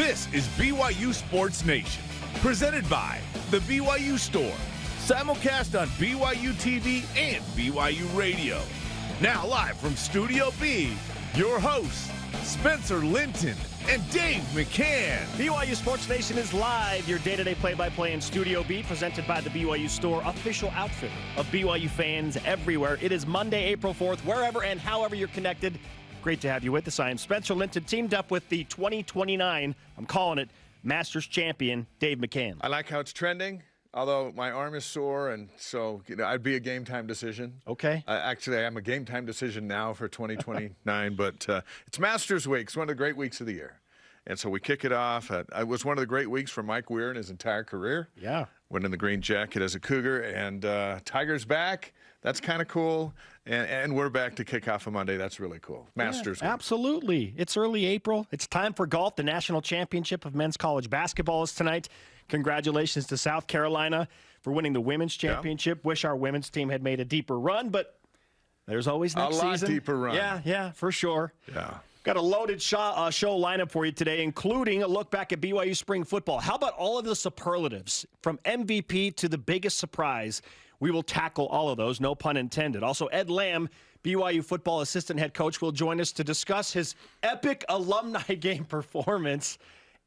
This is BYU Sports Nation, presented by the BYU Store, simulcast on BYU TV and BYU Radio. Now live from Studio B, your hosts, Spencer Linton and Dave McCann. BYU Sports Nation is live, your day-to-day play-by-play in Studio B, presented by the BYU Store, official outfitter of BYU fans everywhere. It is Monday, April 4th, wherever and however you're connected. Great to have you with us. I am Spencer Linton, teamed up with the 2029, I'm calling it, Masters champion, Dave McCann. I like how it's trending, although my arm is sore, and so I'd be a game-time decision. Okay. Actually, I'm a game-time decision now for 2029, but it's Masters Week. It's one of the great weeks of the year. And so we kick it off. It was one of the great weeks for Mike Weir in his entire career. Yeah. Winning the green jacket as a Cougar, and Tiger's back. That's kind of cool. And we're back to kick off on Monday. That's really cool. Masters Week. Absolutely. It's early April. It's time for golf. The National Championship of Men's College Basketball is tonight. Congratulations to South Carolina for winning the Women's Championship. Yeah. Wish our women's team had made a deeper run, but there's always next season. A lot deeper run. Yeah, for sure. Yeah. Got a loaded show lineup for you today, including a look back at BYU spring football. How about all of the superlatives, from MVP to the biggest surprise? We will tackle all of those, no pun intended. Also, Ed Lamb, BYU football assistant head coach, will join us to discuss his epic alumni game performance,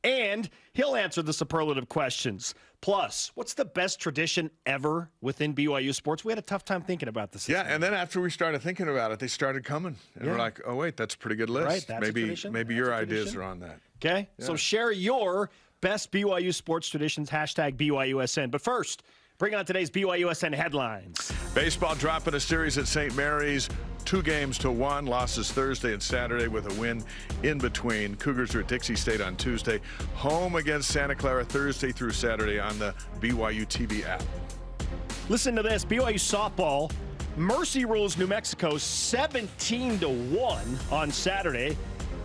and he'll answer the superlative questions. Plus, what's the best tradition ever within BYU sports? We had a tough time thinking about this. Yeah, and then after we started thinking about it, they started coming. And we're like, oh, wait, that's a pretty good list. Right, that's a tradition. Maybe your ideas are on that. Okay, so share your best BYU sports traditions, hashtag BYUSN. But first, bring on today's BYUSN headlines. Baseball dropping a series at St. Mary's, 2-1. Losses Thursday and Saturday with a win in between. Cougars are at Dixie State on Tuesday. Home against Santa Clara Thursday through Saturday on the BYU TV app. Listen to this. BYU Softball mercy rules New Mexico 17-1 on Saturday.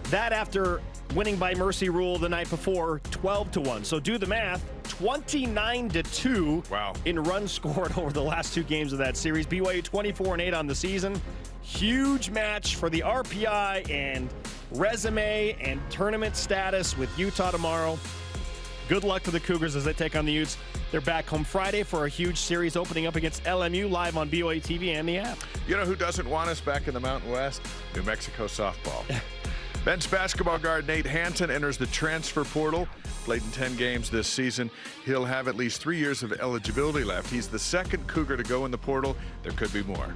That after winning by mercy rule the night before 12-1. So do the math. 29-2 in runs scored over the last two games of that series. BYU 24-8 on the season. Huge match for the RPI and resume and tournament status with Utah tomorrow. Good luck to the Cougars as they take on the Utes. They're back home Friday for a huge series opening up against LMU live on BYU TV and the app. You know who doesn't want us back in the Mountain West? New Mexico softball. Men's basketball guard Nate Hanton enters the transfer portal. Played in 10 games this season. He'll have at least 3 years of eligibility left. He's the second Cougar to go in the portal. There could be more.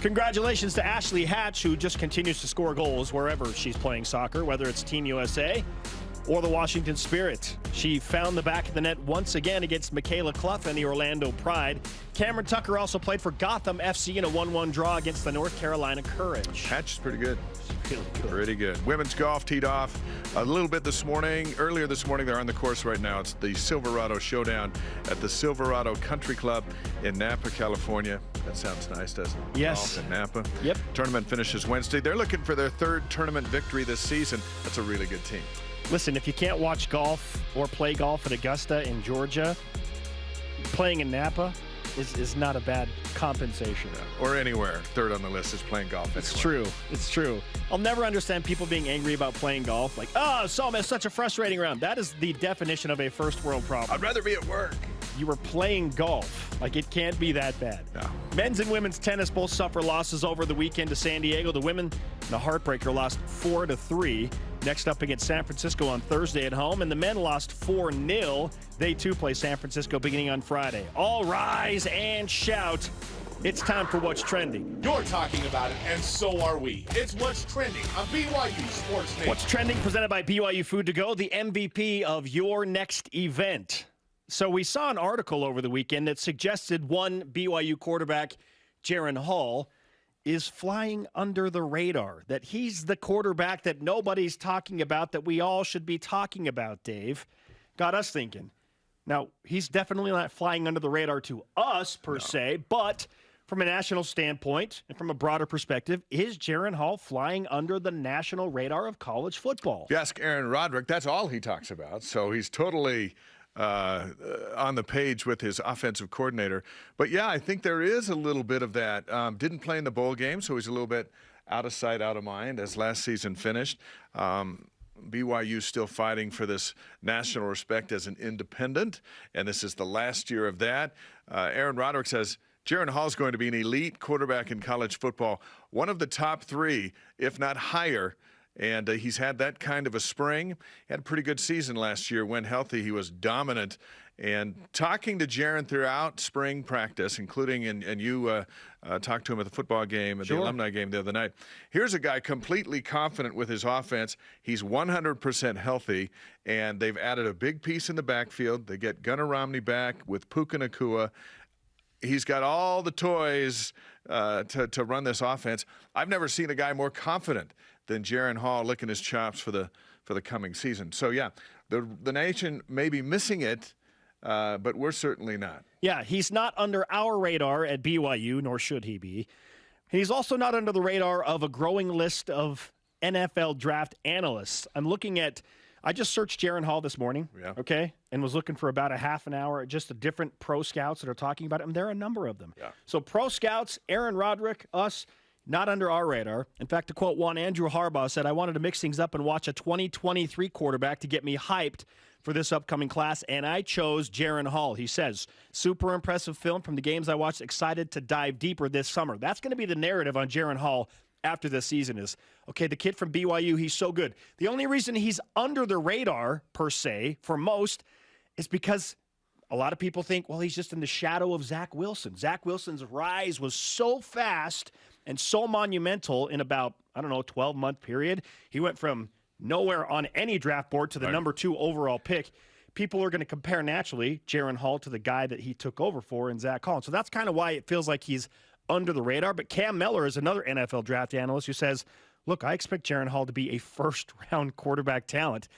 Congratulations to Ashley Hatch, who just continues to score goals wherever she's playing soccer, whether it's Team USA or the Washington Spirit. She found the back of the net once again against Michaela Clough and the Orlando Pride. Cameron Tucker also played for Gotham FC in a 1-1 draw against the North Carolina Courage. Hatch is pretty good. Really good. Pretty good. Women's golf teed off a little bit this morning. Earlier this morning, they're on the course right now. It's the Silverado Showdown at the Silverado Country Club in Napa, California. That sounds nice, doesn't it? Yes. Golf in Napa. Yep. Tournament finishes Wednesday. They're looking for their third tournament victory this season. That's a really good team. Listen, if you can't watch golf or play golf at Augusta in Georgia, playing in Napa is not a bad compensation. Yeah. Or anywhere. Third on the list is playing golf anywhere. It's true. It's true. I'll never understand people being angry about playing golf. Like, oh, Psalm is such a frustrating round. That is the definition of a first world problem. I'd rather be at work. You were playing golf. Like, it can't be that bad. No. Men's and women's tennis both suffer losses over the weekend to San Diego. The women, the heartbreaker, lost 4-3. Next up against San Francisco on Thursday at home. And the men lost 4-0. They, too, play San Francisco beginning on Friday. All rise and shout. It's time for What's Trending. You're talking about it, and so are we. It's What's Trending on BYU Sports Nation. What's Trending, presented by BYU Food to Go, the MVP of your next event. So we saw an article over the weekend that suggested one BYU quarterback, Jaron Hall, is flying under the radar, that he's the quarterback that nobody's talking about, that we all should be talking about, Dave. Got us thinking. Now, he's definitely not flying under the radar to us, per se, but from a national standpoint and from a broader perspective, is Jaron Hall flying under the national radar of college football? If you ask Aaron Roderick, that's all he talks about. So he's totally on the page with his offensive coordinator. But, yeah, I think there is a little bit of that. Didn't play in the bowl game, so he's a little bit out of sight, out of mind as last season finished. BYU still fighting for this national respect as an independent, and this is the last year of that. Aaron Roderick says, Jaron Hall is going to be an elite quarterback in college football, one of the top 3, if not higher. And he's had that kind of a spring. He had a pretty good season last year. When healthy, he was dominant. And talking to Jaron throughout spring practice, including, and you talked to him at the football game, at the alumni game the other night. Here's a guy completely confident with his offense. He's 100% healthy, and they've added a big piece in the backfield. They get Gunnar Romney back with Puka Nacua. He's got all the toys to run this offense. I've never seen a guy more confident than Jaron Hall licking his chops for the coming season. So, yeah, the nation may be missing it, but we're certainly not. Yeah, he's not under our radar at BYU, nor should he be. He's also not under the radar of a growing list of NFL draft analysts. I just searched Jaron Hall this morning, okay, and was looking for about a half an hour at just the different pro scouts that are talking about it, and there are a number of them. Yeah. So pro scouts, Aaron Roderick, us, not under our radar. In fact, to quote one, Andrew Harbaugh said, I wanted to mix things up and watch a 2023 quarterback to get me hyped for this upcoming class, and I chose Jaron Hall. He says, super impressive film from the games I watched, excited to dive deeper this summer. That's going to be the narrative on Jaron Hall after this season is, okay, the kid from BYU, he's so good. The only reason he's under the radar, per se, for most, is because a lot of people think, well, he's just in the shadow of Zach Wilson. Zach Wilson's rise was so fast and so monumental in about, 12-month period. He went from nowhere on any draft board to the number 2 overall pick. People are going to compare naturally Jaron Hall to the guy that he took over for in Zach Collins. So that's kind of why it feels like he's under the radar. But Cam Miller is another NFL draft analyst who says, look, I expect Jaron Hall to be a first-round quarterback talent,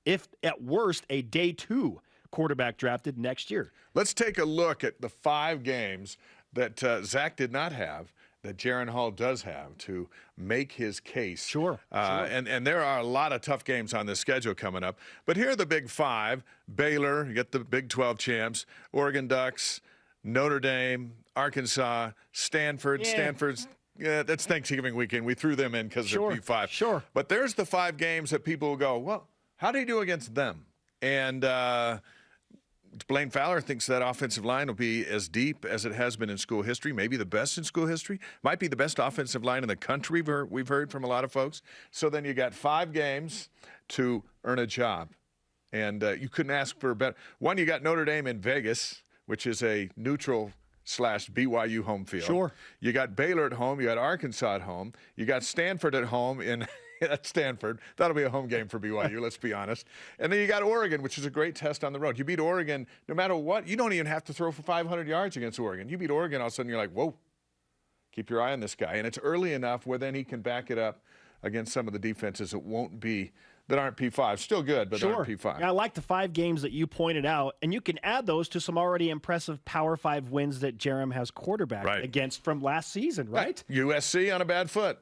if at worst a day 2 quarterback drafted next year. Let's take a look at the 5 games that Zach did not have, that Jaron Hall does have to make his case. Sure. And there are a lot of tough games on this schedule coming up. But here are the big 5. Baylor, you get the Big 12 champs, Oregon Ducks, Notre Dame, Arkansas, Stanford. Yeah. Stanford's, that's Thanksgiving weekend. We threw them in because they're P5. Sure. But there's the 5 games that people will go, well, how do you do against them? And Blaine Fowler thinks that offensive line will be as deep as it has been in school history, maybe the best in school history, might be the best offensive line in the country, we've heard from a lot of folks. So then you got 5 games to earn a job. And you couldn't ask for a better. One, you got Notre Dame in Vegas, which is a neutral / BYU home field. Sure. You got Baylor at home. You got Arkansas at home. You got Stanford at home at Stanford. That'll be a home game for BYU, let's be honest. And then you got Oregon, which is a great test on the road. You beat Oregon no matter what. You don't even have to throw for 500 yards against Oregon. You beat Oregon, all of a sudden you're like, whoa, keep your eye on this guy. And it's early enough where then he can back it up against some of the defenses that aren't P5. Still good, but aren't P5. Yeah, I like the 5 games that you pointed out, and you can add those to some already impressive Power 5 wins that Jerem has quarterbacked against from last season, right? USC on a bad foot,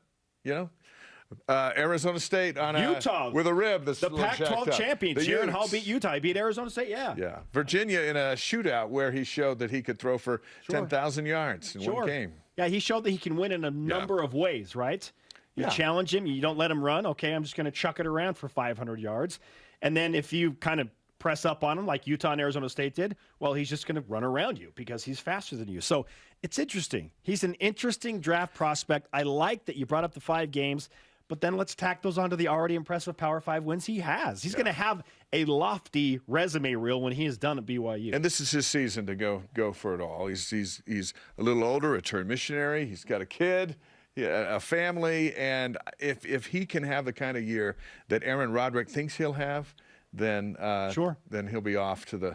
Arizona State on Utah with a rib. The Pac-12 champion. Jaron Hall beat Utah. He beat Arizona State, Yeah. Virginia in a shootout where he showed that he could throw for 10,000 yards in one game. Yeah, he showed that he can win in a number of ways, right? You challenge him. You don't let him run. Okay, I'm just going to chuck it around for 500 yards. And then if you kind of press up on him like Utah and Arizona State did, well, he's just going to run around you because he's faster than you. So it's interesting. He's an interesting draft prospect. I like that you brought up the 5 games, but then let's tack those onto the already impressive Power 5 wins he has. He's going to have a lofty resume reel when he is done at BYU. And this is his season to go for it all. He's a little older, a returned missionary. He's got a kid. A family, and if he can have the kind of year that Aaron Roderick thinks he'll have, then then he'll be off to the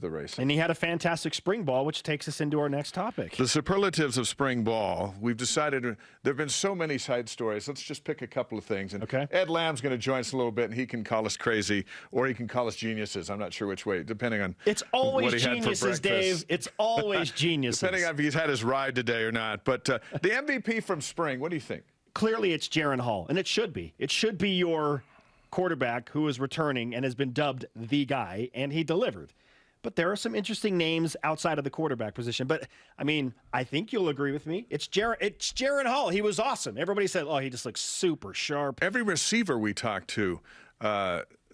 races. And he had a fantastic spring ball, which takes us into our next topic. The superlatives of spring ball. We've decided there have been so many side stories. Let's just pick a couple of things. And Ed Lamb's going to join us a little bit, and he can call us crazy, or he can call us geniuses. I'm not sure which way, depending on it's always what he geniuses, had for breakfast. Dave. It's always geniuses. Depending on if he's had his ride today or not. But the MVP from spring, what do you think? Clearly, it's Jaron Hall, and it should be. It should be your quarterback who is returning and has been dubbed the guy, and he delivered. But there are some interesting names outside of the quarterback position. But, I mean, I think you'll agree with me. It's Jaron Hall. He was awesome. Everybody said, oh, he just looks super sharp. Every receiver we talked to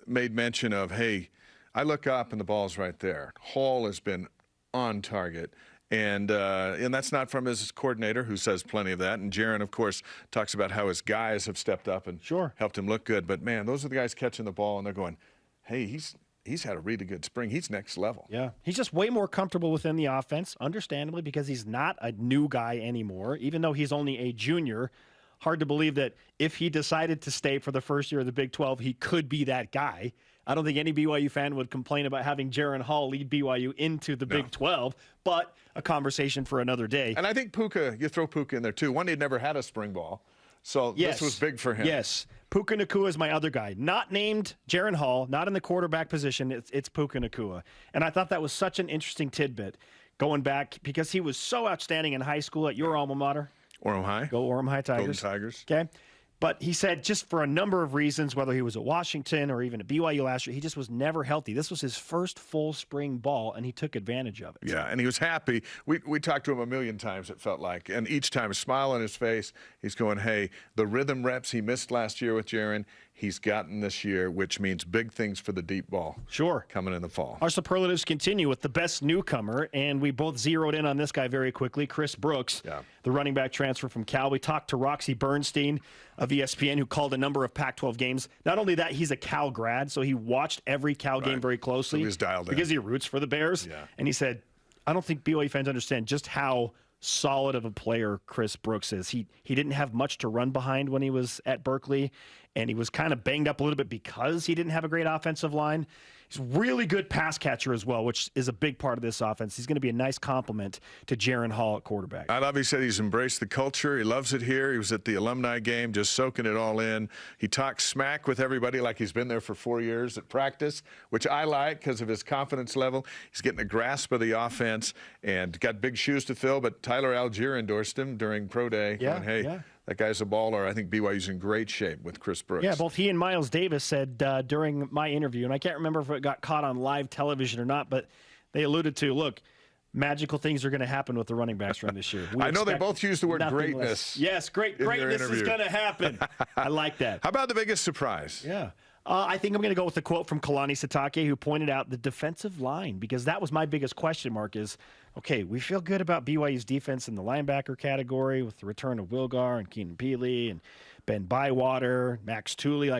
made mention of, hey, I look up and the ball's right there. Hall has been on target. And that's not from his coordinator, who says plenty of that. And Jaron, of course, talks about how his guys have stepped up and helped him look good. But, man, those are the guys catching the ball, and they're going, hey, he's had a really good spring. He's next level. Yeah. He's just way more comfortable within the offense, understandably, because he's not a new guy anymore. Even though he's only a junior, hard to believe that if he decided to stay for the first year of the Big 12, he could be that guy. I don't think any BYU fan would complain about having Jaron Hall lead BYU into the Big 12, but a conversation for another day. And I think Puka, you throw Puka in there too. One, he'd never had a spring ball, so this was big for him. Yes. Puka Nacua is my other guy. Not named Jaron Hall, not in the quarterback position. It's Puka Nacua. And I thought that was such an interesting tidbit going back because he was so outstanding in high school at your alma mater. Orem High. Go Orem High Tigers. Golden Tigers. Okay. But he said just for a number of reasons, whether he was at Washington or even at BYU last year, he just was never healthy. This was his first full spring ball, and he took advantage of it. Yeah, and he was happy. We talked to him a million times, it felt like. And each time, a smile on his face, he's going, hey, the rhythm reps he missed last year with Jaron, he's gotten this year, which means big things for the deep ball. Sure. Coming in the fall. Our superlatives continue with the best newcomer, and we both zeroed in on this guy very quickly, Chris Brooks, the running back transfer from Cal. We talked to Roxy Bernstein of ESPN, who called a number of Pac-12 games. Not only that, he's a Cal grad, so he watched every Cal game very closely. So he was dialed in. Because he roots for the Bears. Yeah. And he said, I don't think BYU fans understand just how solid of a player Chris Brooks is. He didn't have much to run behind when he was at Berkeley, and he was kind of banged up a little bit because he didn't have a great offensive line. He's a really good pass catcher as well, which is a big part of this offense. He's going to be a nice complement to Jaron Hall at quarterback. I love he said he's embraced the culture. He loves it here. He was at the alumni game just soaking it all in. He talks smack with everybody like he's been there for 4 years at practice, which I like because of his confidence level. He's getting a grasp of the offense and got big shoes to fill, but Tyler Algier endorsed him during Pro Day. Going, hey, that guy's a baller. I think BYU's in great shape with Chris Brooks. Yeah, both he and Miles Davis said during my interview, and I can't remember if it got caught on live television or not, but they alluded to, look, magical things are going to happen with the running backs room this year. I know they both used the word greatness. Yes, greatness is going to happen. I like that. How about the biggest surprise? Yeah. I think I'm going to go with the quote from Kalani Sitake, who pointed out the defensive line, because that was my biggest question mark is, okay, we feel good about BYU's defense in the linebacker category with the return of Wilgar and Keenan Peely and Ben Bywater, Max Tooley,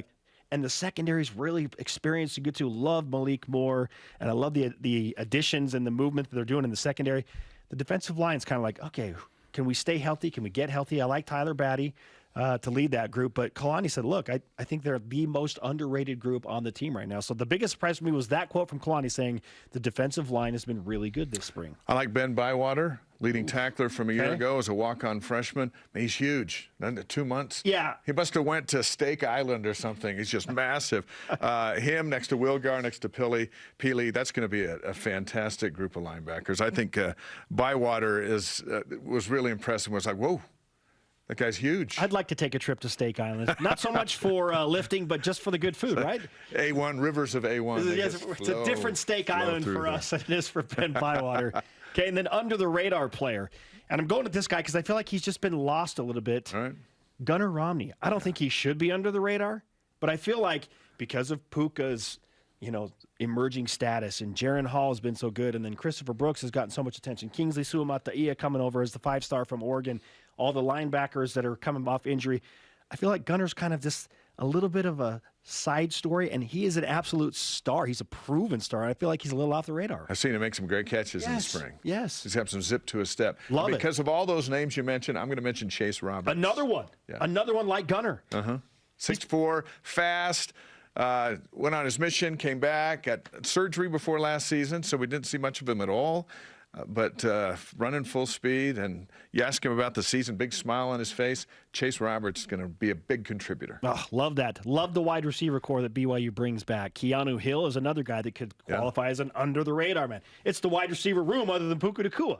and the secondary's really experienced and good too. Love Malik Moore, and I love the additions and the movement that they're doing in the secondary. The defensive line's kind of like, okay, can we stay healthy? Can we get healthy? I like Tyler Batty to lead that group. But Kalani said, look, I think they're the most underrated group on the team right now. So the biggest surprise for me was that quote from Kalani saying the defensive line has been really good this spring. I like Ben Bywater, leading tackler from a year ago as a walk-on freshman. He's huge. 2 months. Yeah. He must have went to Steak Island or something. He's just massive. Him next to Wilgar, next to Peely, that's going to be a fantastic group of linebackers. I think Bywater was really impressive. Was like, whoa. That guy's huge. I'd like to take a trip to Steak Island. Not so much for lifting, but just for the good food, right? A1, rivers of A1. Yes, it's a different Steak Island for us than it is for Ben Bywater. Okay, and then under the radar player. And I'm going to this guy because I feel like he's just been lost a little bit. All right. Gunnar Romney. I don't think he should be under the radar, but I feel like because of Puka's, emerging status, and Jaron Hall has been so good, and then Christopher Brooks has gotten so much attention. Kingsley Suamataia coming over as the 5-star from Oregon. All the linebackers that are coming off injury. I feel like Gunnar's kind of just a little bit of a side story, and he is an absolute star. He's a proven star. I feel like he's a little off the radar. I've seen him make some great catches in the spring. Yes. He's got some zip to his step. Love it. Because of all those names you mentioned, I'm going to mention Chase Roberts. Another one. Yeah. Another one like Gunnar. 6'4", fast. Went on his mission, came back, got surgery before last season, so we didn't see much of him at all. But running full speed, and you ask him about the season, big smile on his face. Chase Roberts is going to be a big contributor. Oh, love that. Love the wide receiver core that BYU brings back. Keanu Hill is another guy that could qualify as an under-the-radar man. It's the wide receiver room other than Puka Nacua.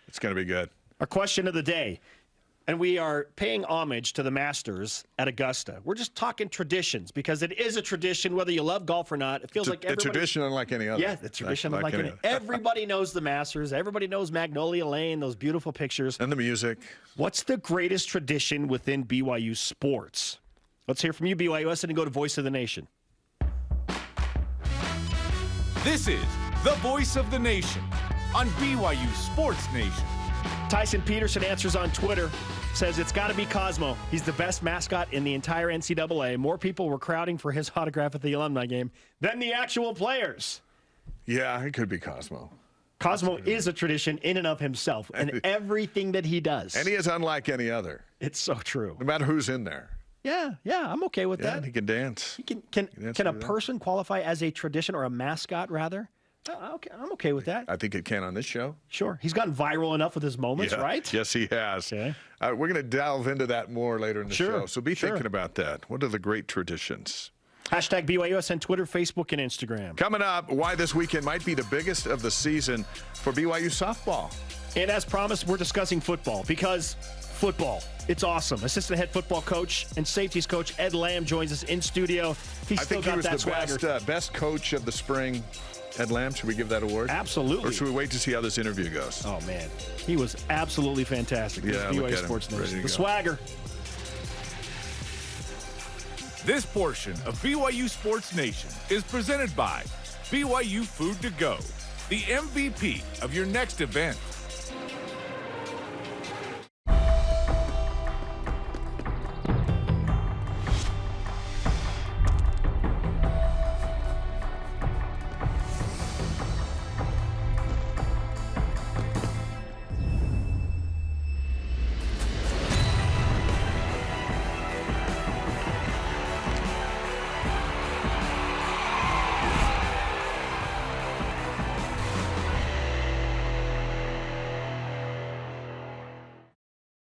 It's going to be good. Our question of the day. And we are paying homage to the Masters at Augusta. We're just talking traditions because it is a tradition, whether you love golf or not. It feels like everybody. A tradition unlike any other. Yeah, the tradition unlike any other. Everybody knows the Masters. Everybody knows Magnolia Lane, those beautiful pictures. And the music. What's the greatest tradition within BYU sports? Let's hear from you, BYUS, and go to Voice of the Nation. This is the voice of the nation on BYU Sports Nation. Tyson Peterson answers on Twitter, says it's got to be Cosmo. He's the best mascot in the entire NCAA. More people were crowding for his autograph at the alumni game than the actual players. Yeah, it could be Cosmo. Cosmo is a tradition in and of himself and everything that he does. And he is unlike any other. It's so true. No matter who's in there. Yeah, I'm okay with that. He can dance. Can a person qualify as a tradition or a mascot, rather? Okay, I'm okay with that. I think it can on this show. Sure. He's gotten viral enough with his moments, right? Yes, he has. Okay. We're going to delve into that more later in the show, so be thinking about that. What are the great traditions? Hashtag BYUS on Twitter, Facebook, and Instagram. Coming up, why this weekend might be the biggest of the season for BYU softball. And as promised, we're discussing football because football, it's awesome. Assistant head football coach and safeties coach Ed Lamb joins us in studio. He's still got that swagger. I think he was the best coach of the spring. Ed Lamb, should we give that award? Absolutely. Or should we wait to see how this interview goes? Oh, man. He was absolutely fantastic. Yeah, BYU Sports Nation. The swagger. This portion of BYU Sports Nation is presented by BYU Food to Go, the MVP of your next event.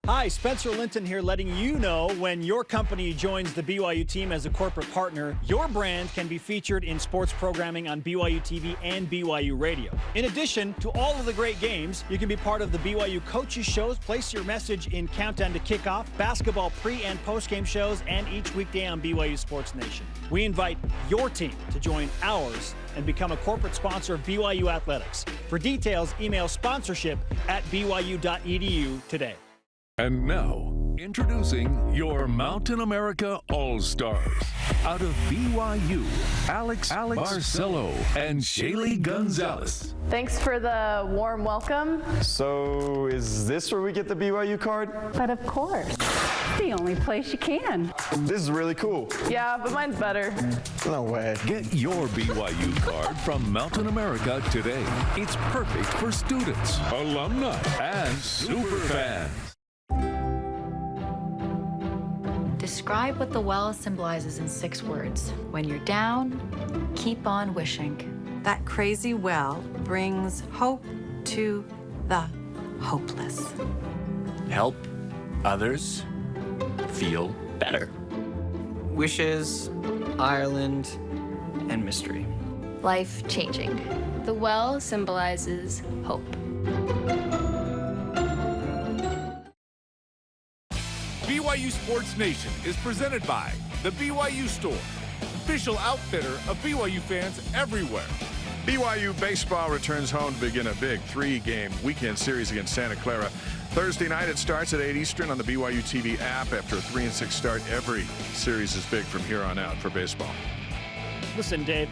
Hi, Spencer Linton here, letting you know when your company joins the BYU team as a corporate partner, your brand can be featured in sports programming on BYU TV and BYU Radio. In addition to all of the great games, you can be part of the BYU coaches shows, place your message in Countdown to Kickoff, basketball pre- and post-game shows, and each weekday on BYU Sports Nation. We invite your team to join ours and become a corporate sponsor of BYU Athletics. For details, email sponsorship@byu.edu today. And now, introducing your Mountain America All-Stars. Out of BYU, Alex Barcelo and Shaylee Gonzalez. Thanks for the warm welcome. So is this where we get the BYU card? But of course, the only place you can. This is really cool. Yeah, but mine's better. No way. Get your BYU card from Mountain America today. It's perfect for students, alumni, and super fans. Describe what the well symbolizes in 6 words. When you're down, keep on wishing. That crazy well brings hope to the hopeless. Help others feel better. Wishes, Ireland, and mystery. Life changing. The well symbolizes hope. BYU Sports Nation is presented by the BYU Store, official outfitter of BYU fans everywhere. BYU Baseball returns home to begin a big 3-game weekend series against Santa Clara. Thursday night, it starts at 8 Eastern on the BYU TV app. After a 3-6 start, every series is big from here on out for baseball. Listen, Dave,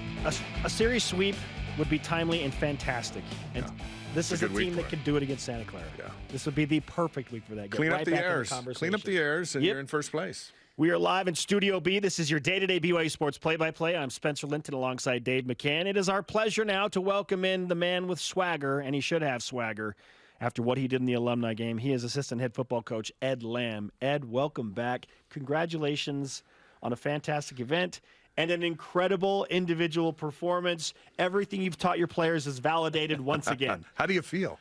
a series sweep would be timely and fantastic. And this is a team that could do it against Santa Clara. Yeah. This would be the perfect week for that. Clean up the errors. Clean up the errors, and you're in first place. We are live in Studio B. This is your day-to-day BYU Sports play-by-play. I'm Spencer Linton alongside Dave McCann. It is our pleasure now to welcome in the man with swagger, and he should have swagger after what he did in the alumni game. He is assistant head football coach Ed Lamb. Ed, welcome back. Congratulations on a fantastic event and an incredible individual performance. Everything you've taught your players is validated once again. How do you feel?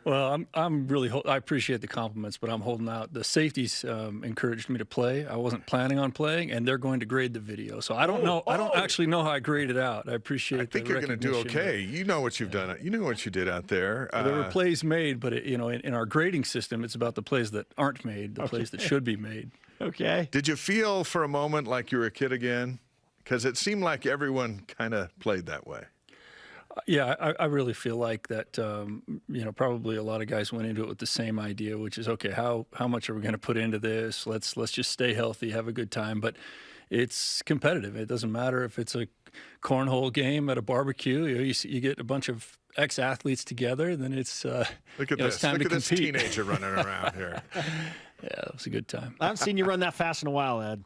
Well, I'm really I appreciate the compliments, but I'm holding out. The safeties encouraged me to play. I wasn't planning on playing, and they're going to grade the video. So I don't know. I don't actually know how I graded out. I appreciate. I think you're going to do okay. You know what you've done. You know what you did out there. There were plays made, but in our grading system, it's about the plays that aren't made, the plays that should be made. Okay. Did you feel for a moment like you were a kid again? Because it seemed like everyone kind of played that way. Yeah, I really feel like that, probably a lot of guys went into it with the same idea, which is, okay, how much are we going to put into this? Let's just stay healthy, have a good time. But it's competitive. It doesn't matter if it's a cornhole game at a barbecue. You get a bunch of ex-athletes together, then it's look at it's time to this compete. teenager running around here. Yeah, it was a good time. I haven't seen you run that fast in a while, Ed.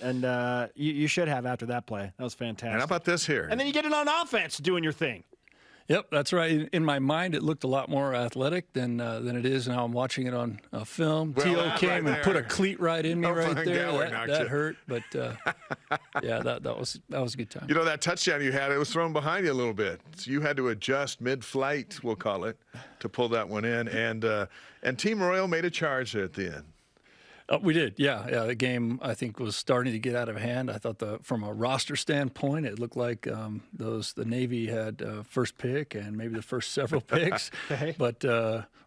And you should have after that play. That was fantastic. And how about this here? And then you get it on offense doing your thing. Yep, that's right. In my mind, it looked a lot more athletic than it is now. I'm watching it on film. Well, T.O. came right and put a cleat right in me right there. That hurt, but yeah, that was a good time. You know, that touchdown you had, it was thrown behind you a little bit. So you had to adjust mid-flight, we'll call it, to pull that one in. And Team Royal made a charge there at the end. We did, yeah. The game, I think, was starting to get out of hand. I thought from a roster standpoint, it looked like the Navy had first pick and maybe the first several picks. Okay. But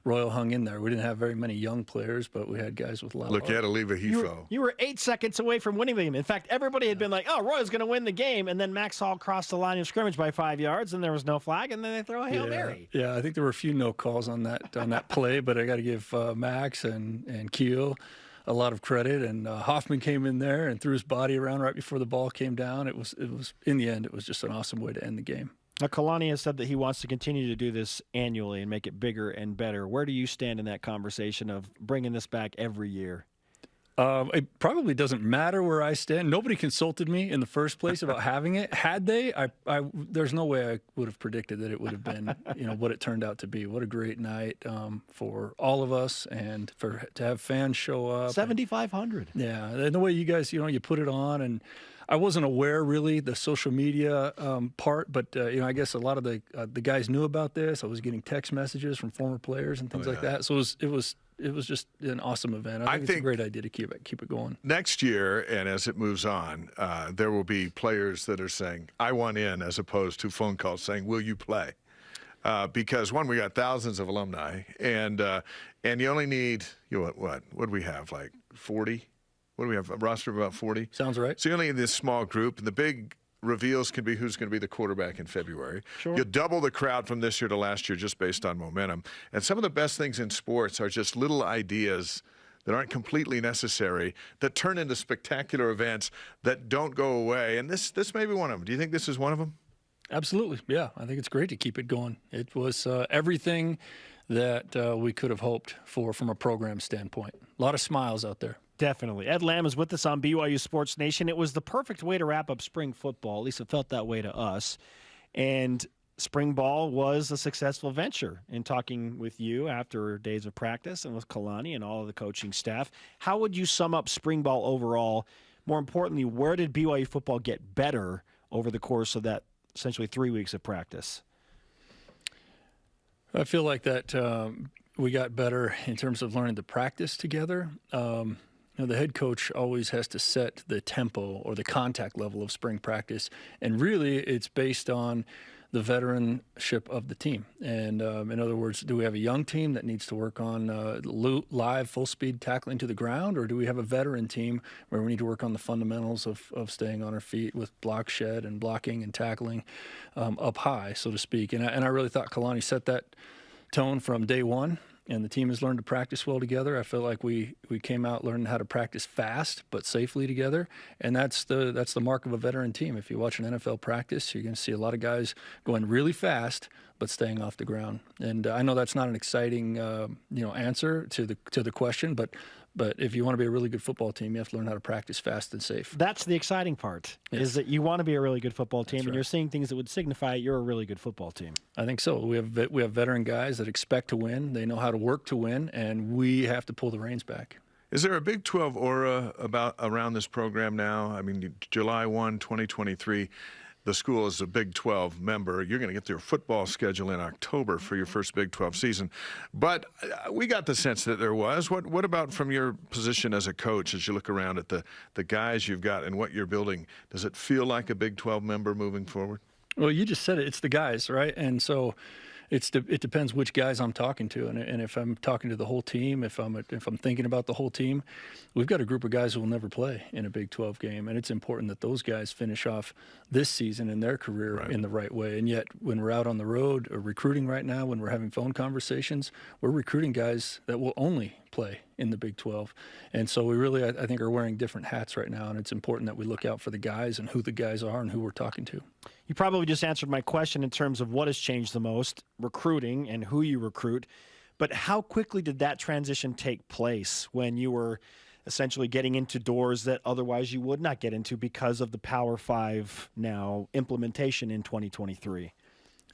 Royal hung in there. We didn't have very many young players, but we had guys with a lot Look, of you had to leave a HEFO. You were 8 seconds away from winning the game. In fact, everybody had been like, oh, Royal's going to win the game. And then Max Hall crossed the line of scrimmage by 5 yards, and there was no flag, and then they throw a Hail Mary. Yeah, I think there were a few no calls on that play, but I got to give Max and Keel a lot of credit, and Hoffman came in there and threw his body around right before the ball came down. It was in the end, it was just an awesome way to end the game. Now, Kalani has said that he wants to continue to do this annually and make it bigger and better. Where do you stand in that conversation of bringing this back every year? It probably doesn't matter where I stand. Nobody consulted me in the first place about having it. Had they, there's no way I would have predicted that it would have been, what it turned out to be. What a great night for all of us, and to have fans show up. 7,500. Yeah, and the way you guys, you put it on, and I wasn't aware really the social media part, but I guess a lot of the guys knew about this. I was getting text messages from former players and things like that. So it was just an awesome event. I think it's a great idea to keep it going. Next year, and as it moves on, there will be players that are saying, I want in, as opposed to phone calls saying, will you play? Because, one, we got thousands of alumni, and you only need, what do we have, like 40? What do we have, a roster of about 40? Sounds right. So you only need this small group, and the big reveals can be who's going to be the quarterback in February. Sure. You double the crowd from this year to last year just based on momentum. And some of the best things in sports are just little ideas that aren't completely necessary that turn into spectacular events that don't go away. And this may be one of them. Do you think this is one of them? Absolutely. Yeah, I think it's great to keep it going. It was everything that we could have hoped for from a program standpoint. A lot of smiles out there. Definitely. Ed Lamb is with us on BYU Sports Nation. It was the perfect way to wrap up spring football. At least it felt that way to us. And spring ball was a successful venture. In talking with you after days of practice and with Kalani and all of the coaching staff, how would you sum up spring ball overall? More importantly, where did BYU football get better over the course of that essentially 3 weeks of practice? I feel like that we got better in terms of learning to practice together. The head coach always has to set the tempo or the contact level of spring practice, and really it's based on the veteranship of the team. And in other words, do we have a young team that needs to work on live full-speed tackling to the ground, or do we have a veteran team where we need to work on the fundamentals of staying on our feet with block shed and blocking and tackling up high, so to speak? And I really thought Kalani set that tone from day one. And the team has learned to practice well together. I feel like we came out learning how to practice fast but safely together, and that's the mark of a veteran team. If you watch an NFL practice, you're going to see a lot of guys going really fast but staying off the ground. And I know that's not an exciting answer to the question, but if you want to be a really good football team, you have to learn how to practice fast and safe. That's the exciting part, is that you want to be a really good football team, and right. you're seeing things that would signify you're a really good football team. I think so. We have veteran guys that expect to win. They know how to work to win, and we have to pull the reins back. Is there a Big 12 aura around this program now? I mean, July 1, 2023, the school is a Big 12 member. You're going to get their football schedule in October for your first Big 12 season. But we got the sense that there was. What about from your position as a coach, as you look around at the guys you've got and what you're building? Does it feel like a Big 12 member moving forward? Well, you just said it. It's the guys, right? And so it depends which guys I'm talking to, and if I'm talking to the whole team, if I'm thinking about the whole team, we've got a group of guys who will never play in a Big 12 game, and it's important that those guys finish off this season in their career in the right way. And yet, when we're out on the road or recruiting right now, when we're having phone conversations, we're recruiting guys that will only play in the Big 12. And so we really, I think, are wearing different hats right now, and it's important that we look out for the guys and who the guys are and who we're talking to. You probably just answered my question in terms of what has changed the most, recruiting and who you recruit. But how quickly did that transition take place when you were essentially getting into doors that otherwise you would not get into because of the Power 5 now implementation in 2023?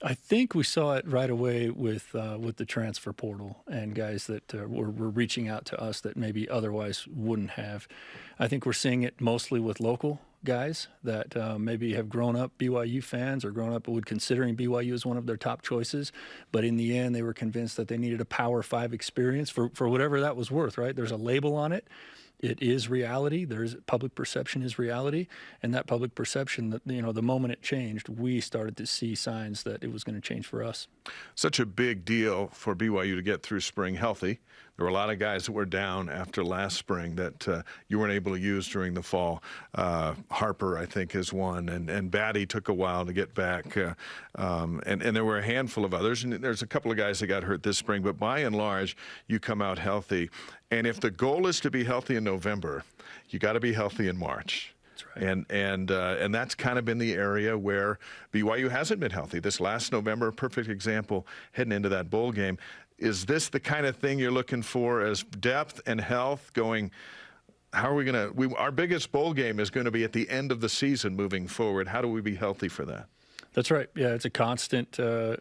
I think we saw it right away with the transfer portal and guys that were reaching out to us that maybe otherwise wouldn't have. I think we're seeing it mostly with local guys that maybe have grown up BYU fans or grown up would considering BYU as one of their top choices, but in the end they were convinced that they needed a Power 5 experience for whatever that was worth, right? There's a label on it. It is reality. There's public perception is reality, and that public perception, that the moment it changed, we started to see signs that it was going to change for us. Such a big deal for BYU to get through spring healthy. There were a lot of guys that were down after last spring that you weren't able to use during the fall. Harper, I think, is one, and Batty took a while to get back. And there were a handful of others, and there's a couple of guys that got hurt this spring. But by and large, you come out healthy. And if the goal is to be healthy in November, you got to be healthy in March. That's right. And that's kind of been the area where BYU hasn't been healthy. This last November, a perfect example heading into that bowl game. Is this the kind of thing you're looking for as depth and health going? How are we going to? Our biggest bowl game is going to be at the end of the season moving forward. How do we be healthy for that? That's right. Yeah, it's a constant tug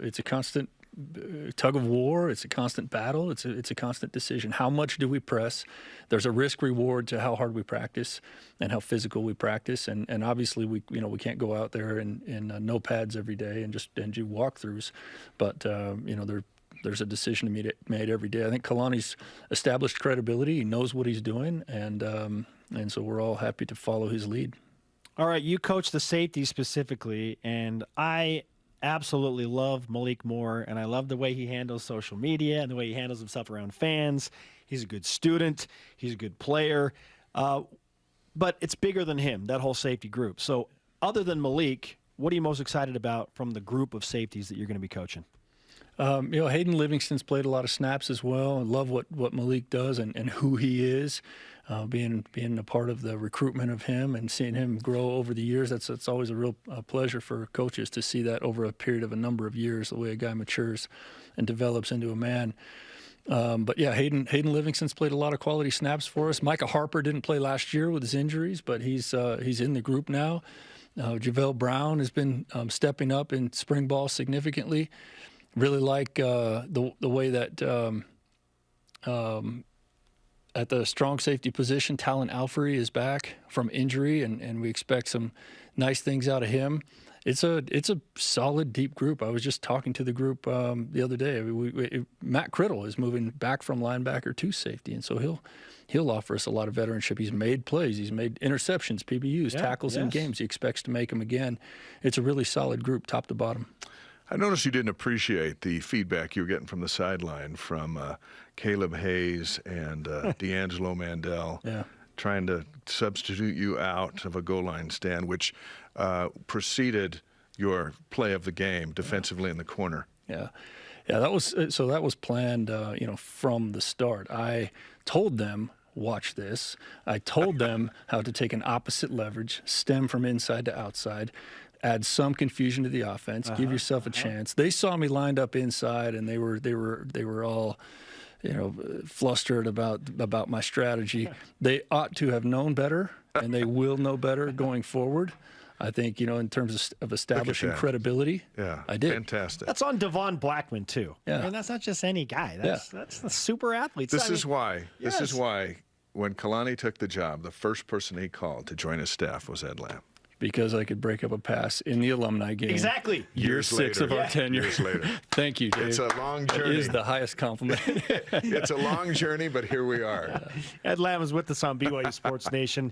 of war. It's a constant battle. It's a constant decision. How much do we press? There's a risk reward to how hard we practice and how physical we practice. And obviously we can't go out there in no pads every day and do walkthroughs. But there's a decision to be made every day. I think Kalani's established credibility. He knows what he's doing, and so we're all happy to follow his lead. All right, you coach the safety specifically, and I absolutely love Malik Moore, and I love the way he handles social media and the way he handles himself around fans. He's a good student. He's a good player. But it's bigger than him, that whole safety group. So other than Malik, what are you most excited about from the group of safeties that you're going to be coaching? Hayden Livingston's played a lot of snaps as well. I love what Malik does and who he is. Being a part of the recruitment of him and seeing him grow over the years, that's always a real pleasure for coaches to see that over a period of a number of years, the way a guy matures and develops into a man. But yeah, Hayden Livingston's played a lot of quality snaps for us. Micah Harper didn't play last year with his injuries, but he's in the group now. Javel Brown has been stepping up in spring ball significantly. Really like the way that at the strong safety position, Talon Alfrey is back from injury, and we expect some nice things out of him. It's a solid, deep group. I was just talking to the group the other day. Matt Criddle is moving back from linebacker to safety, and so he'll offer us a lot of veteranship. He's made plays. He's made interceptions, PBUs, tackles in games. He expects to make them again. It's a really solid group, top to bottom. I noticed you didn't appreciate the feedback you were getting from the sideline from Caleb Hayes and D'Angelo Mandel, trying to substitute you out of a goal line stand, which preceded your play of the game defensively in the corner. Yeah, that was planned, from the start. I told them, watch this. I told them how to take an opposite leverage, stem from inside to outside, add some confusion to the offense, give yourself a chance. They saw me lined up inside, and they were all, flustered about my strategy. They ought to have known better, and they will know better going forward. I think, in terms of establishing credibility, I did. Fantastic. That's on Devon Blackman, too. Yeah. I mean, that's not just any guy. That's the super athletes. This is why when Kalani took the job, the first person he called to join his staff was Ed Lamb. Because I could break up a pass in the alumni game. Exactly. Year 6 of our tenure. Years later. Thank you, Dave. It's a long journey. It is the highest compliment. It's a long journey, but here we are. Ed Lamb is with us on BYU Sports Nation.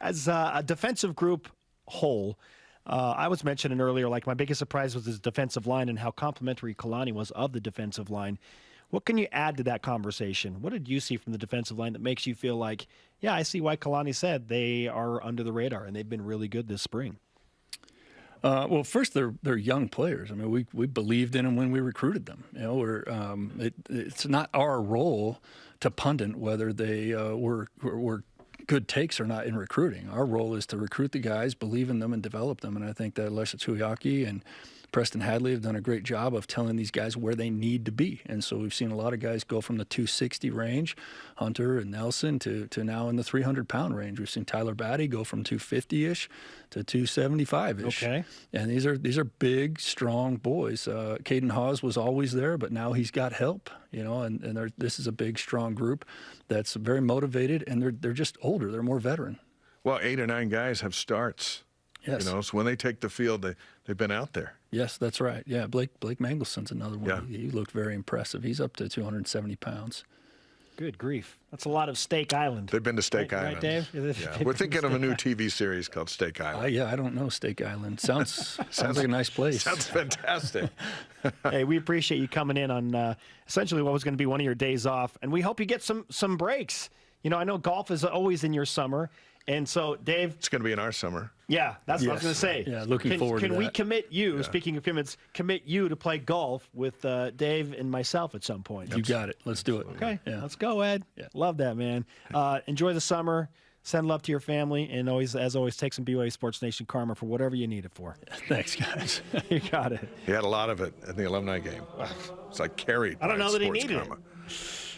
As a defensive group whole, I was mentioning earlier, my biggest surprise was his defensive line and how complimentary Kalani was of the defensive line. What can you add to that conversation? What did you see from the defensive line that makes you feel like, I see why Kalani said they are under the radar and they've been really good this spring? Well, first, they're young players. I mean, we believed in them when we recruited them. You know, it's not our role to pundit whether they were good takes or not in recruiting. Our role is to recruit the guys, believe in them, and develop them. And I think that Lesa Chuyaki and Preston Hadley have done a great job of telling these guys where they need to be. And so we've seen a lot of guys go from the 260 range, Hunter and Nelson, to now in the 300-pound range. We've seen Tyler Batty go from 250-ish to 275-ish. Okay. And these are big, strong boys. Caden Hawes was always there, but now he's got help, you know, and this is a big, strong group that's very motivated, and they're just older. They're more veteran. Well, 8 or 9 guys have starts. Yes. You know, so when they take the field, they've been out there. Yes, that's right. Yeah, Blake Mangelson's another one. Yeah. He looked very impressive. He's up to 270 pounds. Good grief. That's a lot of Steak Island. They've been to Steak Island. Right, Dave? Yeah. We're thinking of a new TV series called Steak Island. Yeah, I don't know Steak Island. Sounds like a nice place. Sounds fantastic. Hey, we appreciate you coming in on essentially what was going to be one of your days off, and we hope you get some breaks. You know, I know golf is always in your summer, and so, Dave. It's going to be in our summer. Yeah, that's what I was going to say. Yeah, looking forward to that. Can we commit you, speaking of commitments, commit you to play golf with Dave and myself at some point? You got it. Let's do it. Okay, yeah. Let's go, Ed. Yeah. Love that, man. Enjoy the summer. Send love to your family, and as always, take some BYU Sports Nation karma for whatever you need it for. Thanks, guys. You got it. He had a lot of it in the alumni game. It's like carried. I don't know that he needed karma. it.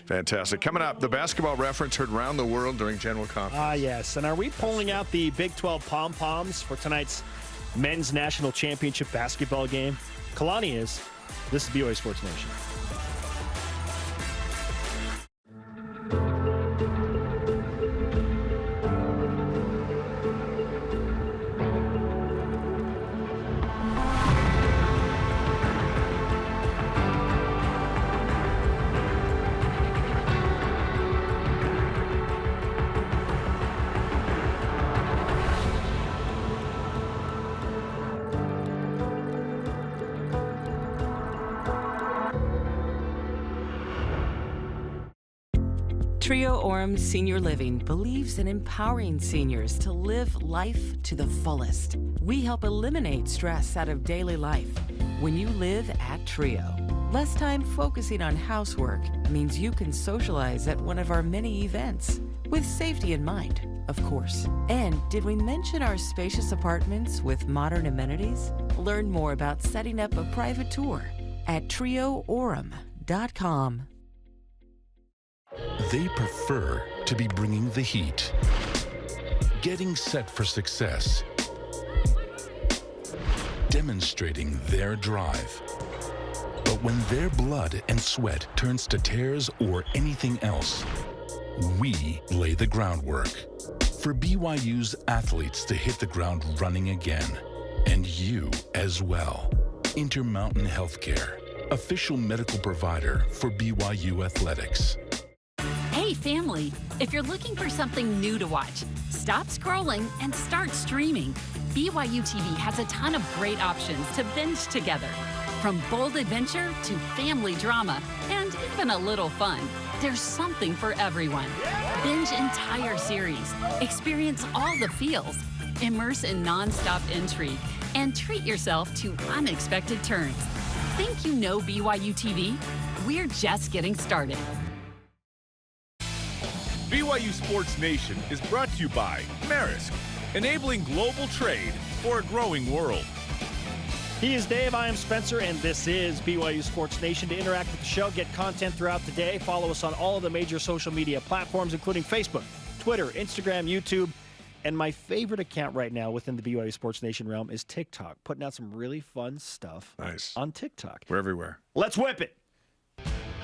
Fantastic. Coming up, the basketball reference heard around the world during General Conference. Yes. And are we pulling out the Big 12 pom-poms for tonight's men's national championship basketball game? Kalani is. This is BYU Sports Nation. Trio Orem Senior Living believes in empowering seniors to live life to the fullest. We help eliminate stress out of daily life when you live at Trio. Less time focusing on housework means you can socialize at one of our many events, with safety in mind, of course. And did we mention our spacious apartments with modern amenities? Learn more about setting up a private tour at trioorem.com. They prefer to be bringing the heat, getting set for success, demonstrating their drive. But when their blood and sweat turns to tears or anything else, we lay the groundwork for BYU's athletes to hit the ground running again, and you as well. Intermountain Healthcare, official medical provider for BYU Athletics. Hey family, if you're looking for something new to watch, stop scrolling and start streaming. BYU TV has a ton of great options to binge together. From bold adventure to family drama and even a little fun, there's something for everyone. Binge entire series, experience all the feels, immerse in non-stop intrigue, and treat yourself to unexpected turns. Think you know BYU TV? We're just getting started. BYU Sports Nation is brought to you by Maersk, enabling global trade for a growing world. He is Dave, I am Spencer, and this is BYU Sports Nation. To interact with the show, get content throughout the day, follow us on all of the major social media platforms, including Facebook, Twitter, Instagram, YouTube, and my favorite account right now within the BYU Sports Nation realm is TikTok, putting out some really fun stuff on TikTok. We're everywhere. Let's whip it.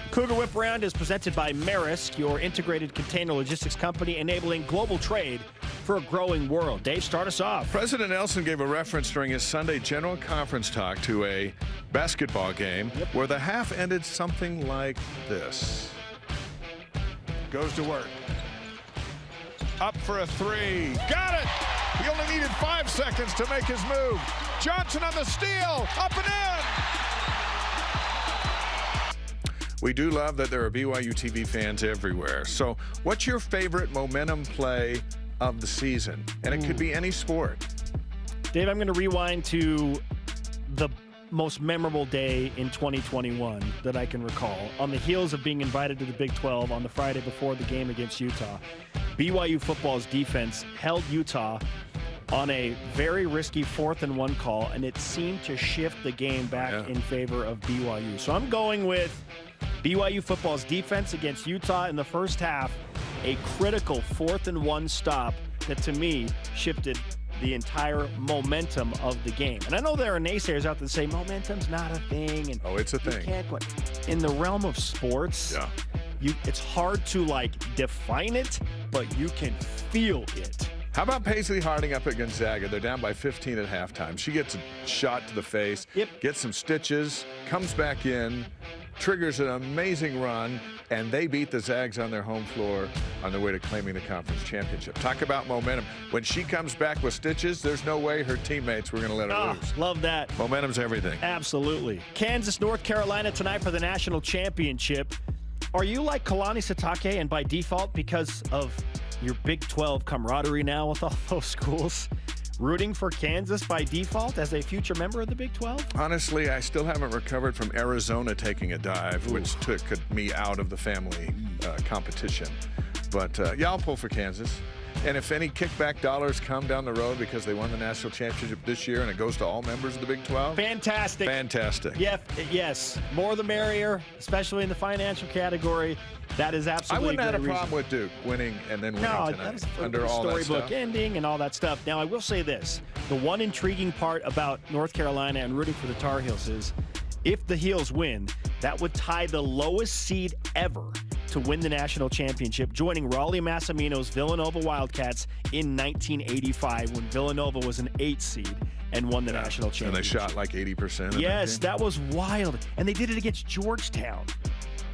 Cougar Whip Round is presented by Maersk, your integrated container logistics company enabling global trade for a growing world. Dave, start us off. President Nelson gave a reference during his Sunday General Conference talk to a basketball game where the half ended something like this. Goes to work. Up for a three. Got it! He only needed 5 seconds to make his move. Johnson on the steal. Up and in! We do love that there are BYU TV fans everywhere. So what's your favorite momentum play of the season? And it could be any sport. Dave, I'm going to rewind to the most memorable day in 2021 that I can recall. On the heels of being invited to the Big 12 on the Friday before the game against Utah, BYU football's defense held Utah on a very risky 4th and 1 call, and it seemed to shift the game back in favor of BYU. So I'm going with BYU football's defense against Utah in the first half, a critical 4th and 1 stop that to me shifted the entire momentum of the game. And I know there are naysayers out there that say momentum's not a thing. And it's a thing. In the realm of sports, it's hard to define it, but you can feel it. How about Paisley Harding up at Gonzaga? They're down by 15 at halftime. She gets a shot to the face, gets some stitches, comes back in, triggers an amazing run, and they beat the Zags on their home floor on their way to claiming the conference championship. Talk about momentum. When she comes back with stitches, there's no way her teammates were going to let her lose. Love that. Momentum's everything. Absolutely. Kansas, North Carolina tonight for the national championship. Are you like Kalani Sitake and by default, because of your Big 12 camaraderie now with all those schools, rooting for Kansas by default as a future member of the Big 12? Honestly, I still haven't recovered from Arizona taking a dive, which took me out of the family competition. But I'll pull for Kansas. And if any kickback dollars come down the road because they won the national championship this year and it goes to all members of the Big 12? Fantastic. Fantastic. Yes. More the merrier, especially in the financial category. That is absolutely I wouldn't have a problem with Duke winning and then winning tonight. That was under all that storybook stuff. ending and all that stuff. Now, I will say this. The one intriguing part about North Carolina and rooting for the Tar Heels is if the Heels win, that would tie the lowest seed ever to win the national championship, joining Raleigh Massimino's Villanova Wildcats in 1985 when Villanova was an 8 seed and won the national championship. And they shot like 80%. Yes, that was wild. And they did it against Georgetown.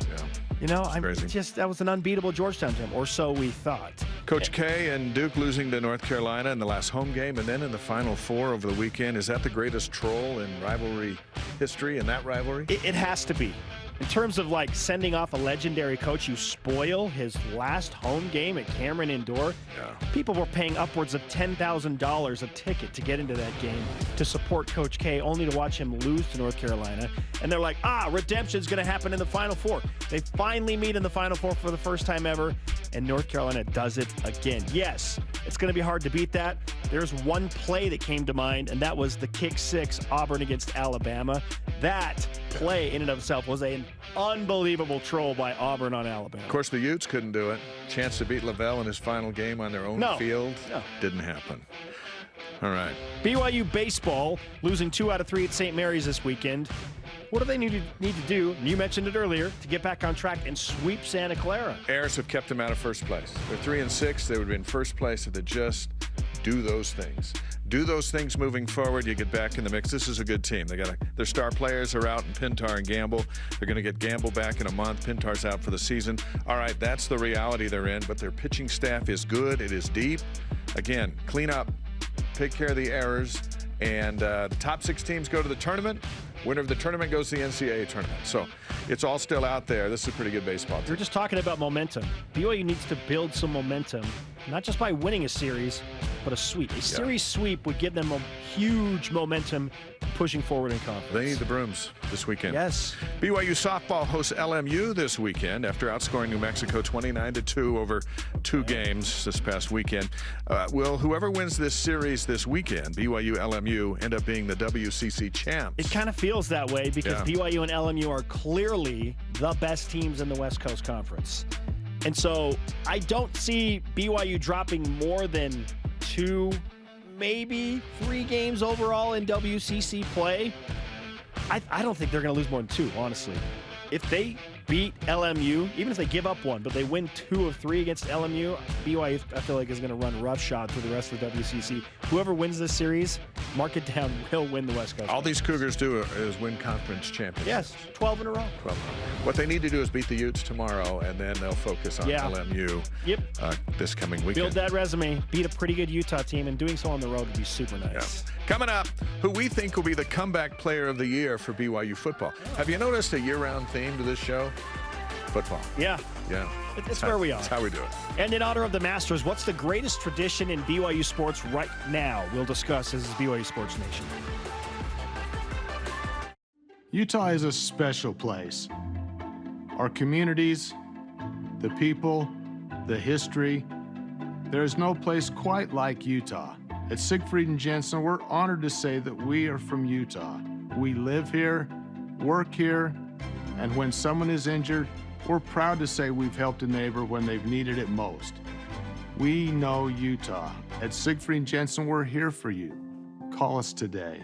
Yeah. You know, that was an unbeatable Georgetown team, or so we thought. Coach K and Duke losing to North Carolina in the last home game and then in the Final Four over the weekend. Is that the greatest troll in rivalry history in that rivalry? It has to be. In terms of sending off a legendary coach, you spoil his last home game at Cameron Indoor. People were paying upwards of $10,000 a ticket to get into that game to support Coach K, only to watch him lose to North Carolina. And they're like, redemption's going to happen in the Final Four. They finally meet in the Final Four for the first time ever, and North Carolina does it again. Yes, it's going to be hard to beat that. There's one play that came to mind, and that was the kick 6 Auburn against Alabama. That play in and of itself was an unbelievable troll by Auburn on Alabama. Of course, the Utes couldn't do it. Chance to beat Lavelle in his final game on their own field. Didn't happen. All right. BYU Baseball losing 2 out of 3 at St. Mary's this weekend. What do they need to do, you mentioned it earlier, to get back on track and sweep Santa Clara? Errors have kept them out of first place. They're 3-6. They would be in first place if they just do those things. Do those things moving forward, you get back in the mix. This is a good team. Their star players are out in Pintar and Gamble. They're going to get Gamble back in a month. Pintar's out for the season. All right, that's the reality they're in, but their pitching staff is good. It is deep. Again, clean up, take care of the errors, and the top 6 teams go to the tournament. Winner of the tournament goes to the NCAA tournament. So it's all still out there. This is a pretty good baseball team. We're just talking about momentum. BYU needs to build some momentum, not just by winning a series, but a sweep. A series sweep would give them a huge momentum pushing forward in conference. They need the brooms this weekend. Yes. BYU Softball hosts LMU this weekend after outscoring New Mexico 29-2 over 2 games this past weekend. Will whoever wins this series this weekend, BYU LMU, end up being the WCC champs? It kind of feels that way because BYU and LMU are clearly the best teams in the West Coast Conference. And so I don't see BYU dropping more than 2, maybe 3 games overall in WCC play. I don't think they're going to lose more than 2, honestly. If they beat LMU, even if they give up 1, but they win 2 of 3 against LMU, BYU, I feel like, is going to run roughshod through the rest of the WCC. Whoever wins this series, mark it down, will win the West Coast. All these Cougars do is win conference championships. Yes, 12 in a row. 12 in a row. What they need to do is beat the Utes tomorrow, and then they'll focus on LMU this coming weekend. Build that resume, beat a pretty good Utah team, and doing so on the road would be super nice. Coming up, who we think will be the comeback player of the year for BYU football. Have you noticed a year-round theme to this show? football. Yeah. Yeah. It's where we are. That's how we do it. And in honor of the Masters, what's the greatest tradition in BYU sports right now? We'll discuss. This is BYU Sports Nation. Utah is a special place. Our communities, the people, the history. There is no place quite like Utah. At Siegfried and Jensen, we're honored to say that we are from Utah. We live here, work here, and when someone is injured, we're proud to say we've helped a neighbor when they've needed it most. We know Utah. At Siegfried and Jensen, we're here for you. Call us today.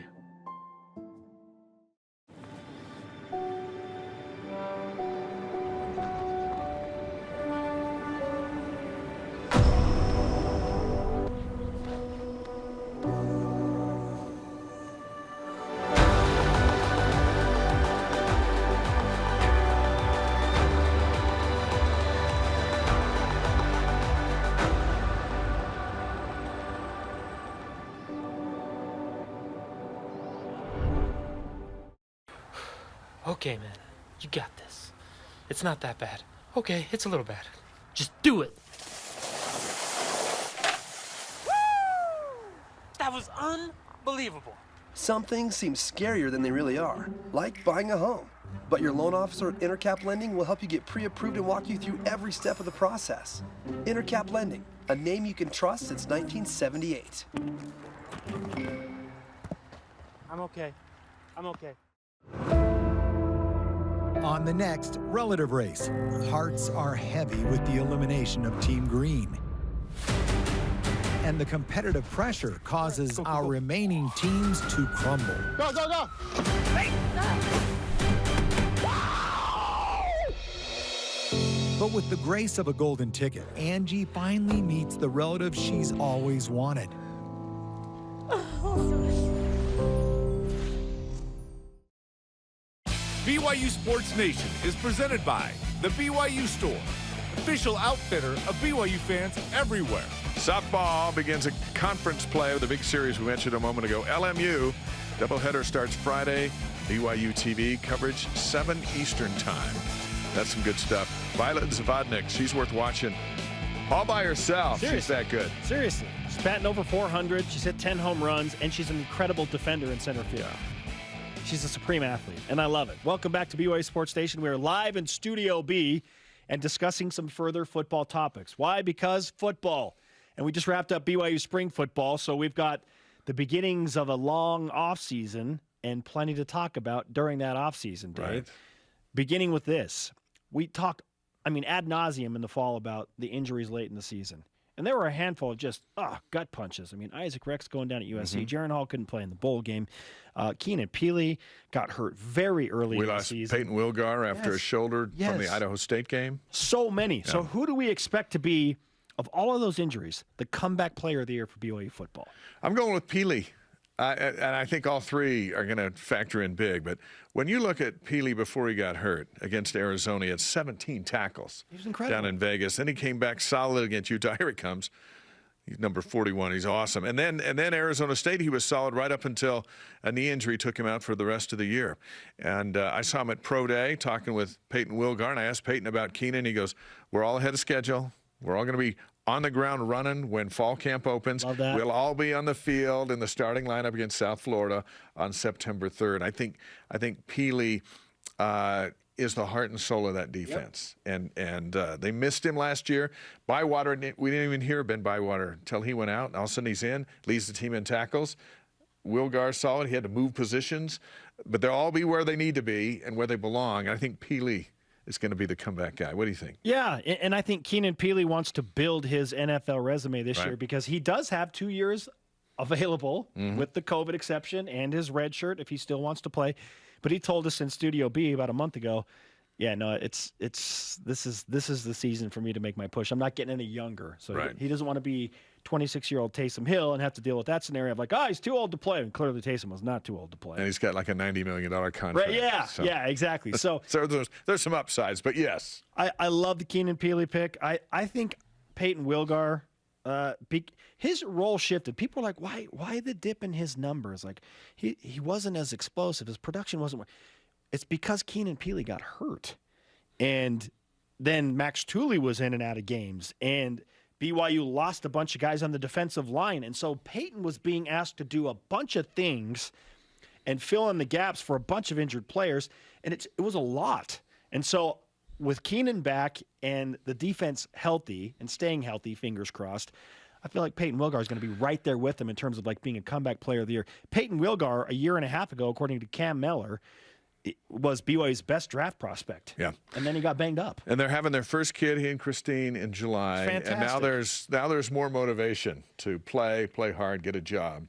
Okay, man, you got this. It's not that bad. Okay, it's a little bad. Just do it. That was unbelievable. Some things seem scarier than they really are, like buying a home. But your loan officer at Intercap Lending will help you get pre-approved and walk you through every step of the process. Intercap Lending, a name you can trust since 1978. I'm okay. I'm okay. On the next relative race, hearts are heavy with the elimination of Team Green. And the competitive pressure causes our remaining teams to crumble. Go, go, go! But with the grace of a golden ticket, Angie finally meets the relative she's always wanted. BYU Sports Nation is presented by the BYU Store, official outfitter of BYU fans everywhere. Softball begins a conference play of the big series we mentioned a moment ago. LMU doubleheader starts Friday. BYU TV coverage 7 Eastern time. That's some good stuff. Violet Zavodnik, she's worth watching all by herself. Seriously. She's that good. Seriously. She's batting over 400. She's hit 10 home runs, and she's an incredible defender in center field. She's a supreme athlete, and I love it. Welcome back to BYU Sports Station. We are live in Studio B and discussing some further football topics. Why? Because football. And we just wrapped up BYU spring football, so we've got the beginnings of a long offseason and plenty to talk about during that offseason, Dave. Right. Beginning with this, we talked, ad nauseum in the fall about the injuries late in the season. And there were a handful of just gut punches. Isaac Rex going down at USC. Jaron Hall couldn't play in the bowl game. Keenan Peely got hurt very early in the season. Peyton Wilgar after a shoulder from the Idaho State game. So many. Yeah. So who do we expect to be, of all of those injuries, the comeback player of the year for BYU football? I'm going with Peely. And I think all three are going to factor in big. But when you look at Peely before he got hurt against Arizona, he had 17 tackles. He was incredible. Down in Vegas. Then he came back solid against Utah. Here he comes. He's number 41. He's awesome. And then Arizona State, he was solid right up until a knee injury took him out for the rest of the year. And I saw him at Pro Day talking with Peyton Wilgar, and I asked Peyton about Keenan. He goes, we're all ahead of schedule. We're all going to be on the ground running when fall camp opens. Love that. We'll all be on the field in the starting lineup against South Florida on September 3rd. I think Peely is the heart and soul of that defense. Yep. And they missed him last year. Bywater, we didn't even hear Ben Bywater until he went out. And all of a sudden he's in, leads the team in tackles. Wilgar solid. He had to move positions. But they'll all be where they need to be and where they belong. And I think Peely is going to be the comeback guy. What do you think? Yeah, and I think Keenan Peely wants to build his NFL resume this year because he does have 2 years available with the COVID exception and his red shirt if he still wants to play. But he told us in Studio B about a month ago, this is the season for me to make my push. I'm not getting any younger. So he doesn't want to be 26-year-old Taysom Hill and have to deal with that scenario of like, he's too old to play. And clearly Taysom was not too old to play. And he's got like a $90 million contract. Right, yeah, exactly. So there's some upsides, but yes. I love the Keenan Peely pick. I think Peyton Wilgar, his role shifted. People are like, why the dip in his numbers? Like he wasn't as explosive. His production wasn't. It's because Keenan Peely got hurt. And then Max Tooley was in and out of games, and BYU lost a bunch of guys on the defensive line. And so Peyton was being asked to do a bunch of things and fill in the gaps for a bunch of injured players, and it was a lot. And so with Keenan back and the defense healthy and staying healthy, fingers crossed, I feel like Peyton Wilgar is going to be right there with him in terms of like being a comeback player of the year. Peyton Wilgar, a year and a half ago, according to Cam Mellor, was BYU's best draft prospect. Yeah. And then he got banged up. And they're having their first kid, he and Christine, in July. Fantastic. And now there's more motivation to play hard, get a job,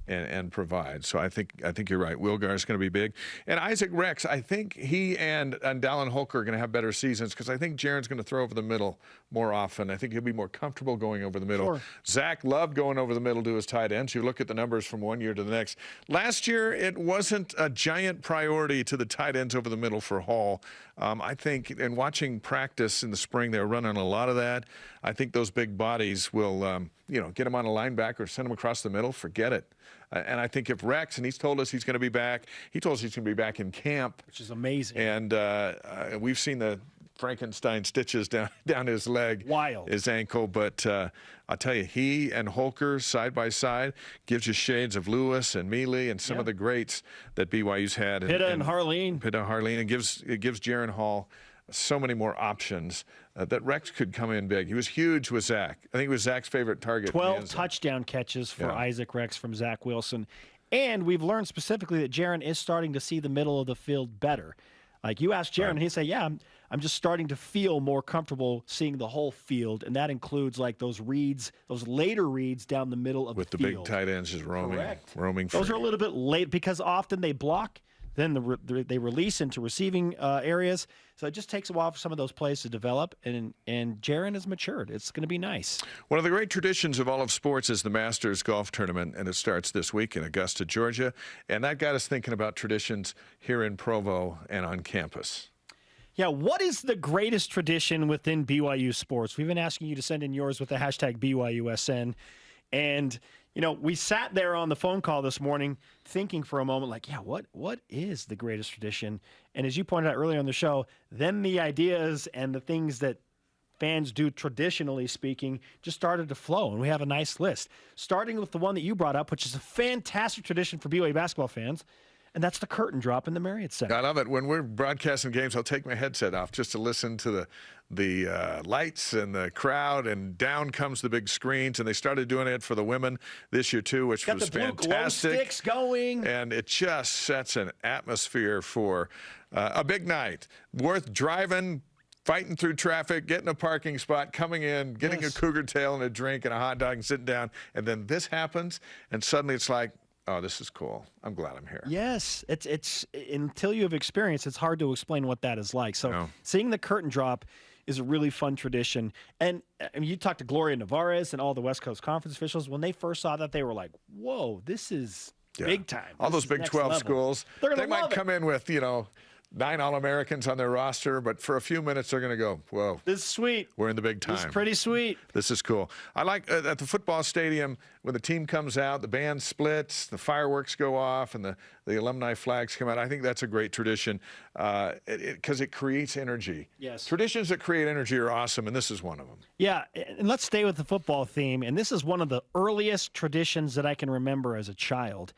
and provide. So I think you're right. Wilgar is going to be big. And Isaac Rex, I think he and Dallin Holker are going to have better seasons because I think Jaron's going to throw over the middle more often. I think he'll be more comfortable going over the middle. Sure. Zach loved going over the middle to his tight ends. You look at the numbers from one year to the next. Last year, it wasn't a giant priority to the tight ends over the middle for Hall. I think in watching practice in the spring, they were running a lot of that. I think those big bodies will, get him on a linebacker, send him across the middle, forget it. And I think if Rex, and he's told us he's going to be back, he told us he's going to be back in camp. Which is amazing. And we've seen the Frankenstein stitches down his leg. Wild. His ankle. But I'll tell you, he and Holker side by side gives you shades of Lewis and Mealy and some of the greats that BYU's had. Pitta and Harleen. Pitta, Harleen. And it gives Jaron Hall so many more options that Rex could come in big. He was huge with Zach. I think it was Zach's favorite target. 12 touchdown catches for Isaac Rex from Zach Wilson. And we've learned specifically that Jaron is starting to see the middle of the field better. Like you asked Jaron, and he'd say, yeah, I'm just starting to feel more comfortable seeing the whole field. And that includes like those reads, those later reads down the middle of the field. With the big tight ends just roaming free. Those are a little bit late because often they block. Then they release into receiving areas. So it just takes a while for some of those plays to develop, and Jaron has matured. It's going to be nice. One of the great traditions of all of sports is the Masters Golf Tournament, and it starts this week in Augusta, Georgia. And that got us thinking about traditions here in Provo and on campus. Yeah, what is the greatest tradition within BYU sports? We've been asking you to send in yours with the hashtag BYUSN. And we sat there on the phone call this morning thinking for a moment, like, yeah, what is the greatest tradition? And as you pointed out earlier on the show, then the ideas and the things that fans do traditionally speaking just started to flow, and we have a nice list. Starting with the one that you brought up, which is a fantastic tradition for BYU basketball fans, and that's the curtain drop in the Marriott Center. I love it. When we're broadcasting games, I'll take my headset off just to listen to the lights and the crowd, and down comes the big screens. And they started doing it for the women this year too, which was fantastic. Got the blue glow sticks going, and it just sets an atmosphere for a big night, worth driving, fighting through traffic, getting a parking spot, coming in, getting a cougar tail and a drink and a hot dog and sitting down, and then this happens, and suddenly it's like, oh, this is cool. I'm glad I'm here. Yes, it's until you have experience, it's hard to explain what that is like. So seeing the curtain drop is a really fun tradition. And I mean, you talked to Gloria Navarez and all the West Coast Conference officials. When they first saw that, they were like, whoa, this is big time. All those Big 12 schools, they might come in with, 9 All-Americans on their roster, but for a few minutes they're going to go, whoa. This is sweet. We're in the big time. This is pretty sweet. This is cool. I like at the football stadium, when the team comes out, the band splits, the fireworks go off, and the alumni flags come out. I think that's a great tradition because it creates energy. Yes. Traditions that create energy are awesome, and this is one of them. Yeah, and let's stay with the football theme. And this is one of the earliest traditions that I can remember as a child.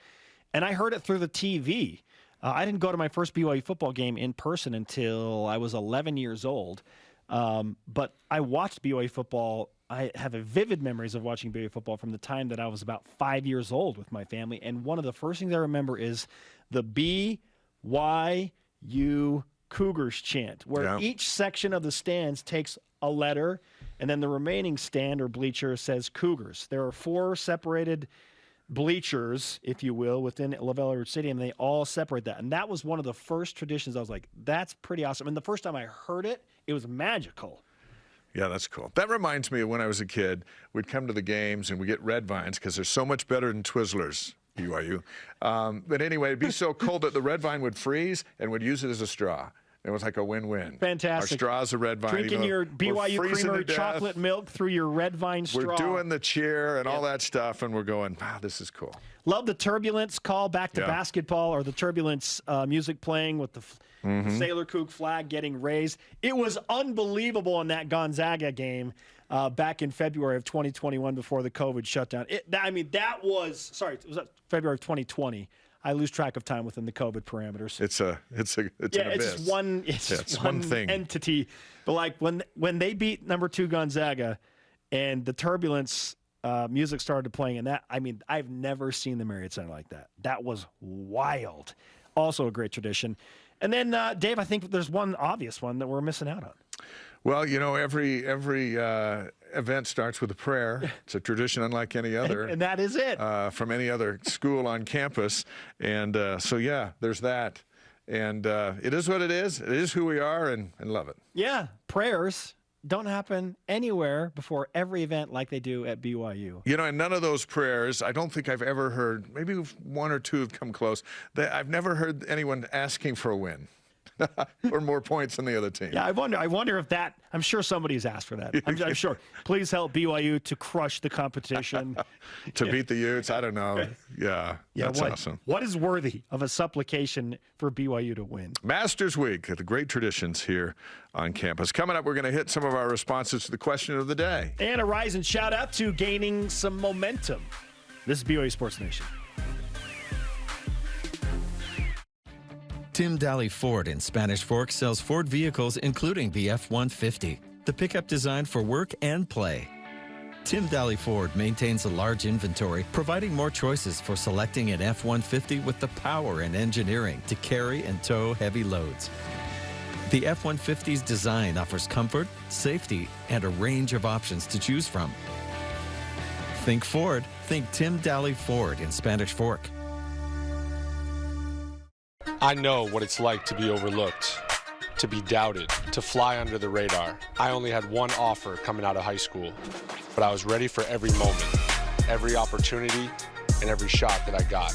And I heard it through the TV. I didn't go to my first BYU football game in person until I was 11 years old. But I watched BYU football. I have vivid memories of watching BYU football from the time that I was about 5 years old with my family. And one of the first things I remember is the BYU Cougars chant, where each section of the stands takes a letter, and then the remaining stand or bleacher says Cougars. There are 4 separated bleachers, if you will, within LaVell Edwards Stadium. They all separate that. And that was one of the first traditions. I was like, that's pretty awesome. And the first time I heard it, it was magical. Yeah, that's cool. That reminds me of when I was a kid. We'd come to the games and we get red vines because they're so much better than Twizzlers, BYU. But anyway, it'd be so cold that the red vine would freeze and would use it as a straw. It was like a win-win. Fantastic. Our straws are red vine. Drinking your BYU creamer chocolate milk through your red vine straw. We're doing the cheer and all that stuff, and we're going, wow, this is cool. Love the Turbulence call back to basketball, or the Turbulence music playing with the Sailor Kook flag getting raised. It was unbelievable in that Gonzaga game back in February of 2021 before the COVID shutdown. That was February of 2020. I lose track of time within the COVID parameters. It's an abyss. It's one thing. Entity. But like when they beat number 2 Gonzaga and the Turbulence music started playing, and I've never seen the Marriott Center like that. That was wild. Also a great tradition. And then, Dave, I think there's one obvious one that we're missing out on. Well, every event starts with a prayer. It's a tradition unlike any other. And that is it. From any other school on campus. And so, there's that. And it is what it is. It is who we are, and love it. Yeah, prayers don't happen anywhere before every event like they do at BYU. And none of those prayers, I don't think I've ever heard, maybe one or two have come close, I've never heard anyone asking for a win. Or more points than the other team. Yeah, I wonder if that, I'm sure somebody's asked for that. I'm sure. Please help BYU to crush the competition. To beat the Utes, I don't know. Yeah, that's awesome. What is worthy of a supplication for BYU to win? Masters Week, the great traditions here on campus. Coming up, we're going to hit some of our responses to the question of the day. And a rise and shout out to gaining some momentum. This is BYU Sports Nation. Tim Daly Ford in Spanish Fork sells Ford vehicles including the F-150, the pickup designed for work and play. Tim Daly Ford maintains a large inventory, providing more choices for selecting an F-150 with the power and engineering to carry and tow heavy loads. The F-150's design offers comfort, safety, and a range of options to choose from. Think Ford, think Tim Daly Ford in Spanish Fork. I know what it's like to be overlooked, to be doubted, to fly under the radar. I only had one offer coming out of high school, but I was ready for every moment, every opportunity, and every shot that I got.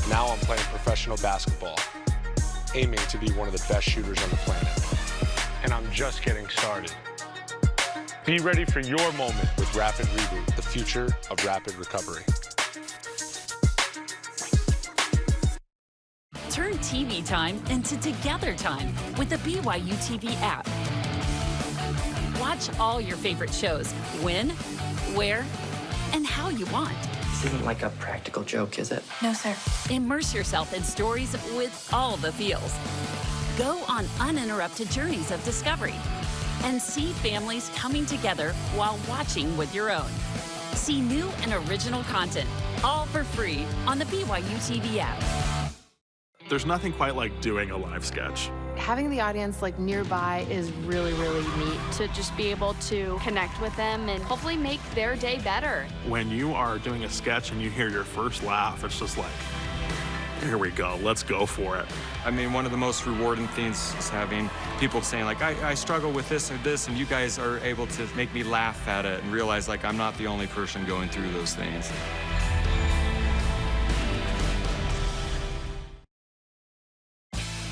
Now I'm playing professional basketball, aiming to be one of the best shooters on the planet. And I'm just getting started. Be ready for your moment with Rapid Reboot, the future of rapid recovery. Turn TV time into together time with the BYU TV app. Watch all your favorite shows when, where, and how you want. This isn't like a practical joke, is it? No, sir. Immerse yourself in stories with all the feels. Go on uninterrupted journeys of discovery and see families coming together while watching with your own. See new and original content, all for free on the BYU TV app. There's nothing quite like doing a live sketch. Having the audience nearby is really, really neat to just be able to connect with them and hopefully make their day better. When you are doing a sketch and you hear your first laugh, it's just like, here we go, let's go for it. I mean, one of the most rewarding things is having people saying, I struggle with this or this, and you guys are able to make me laugh at it and realize, I'm not the only person going through those things.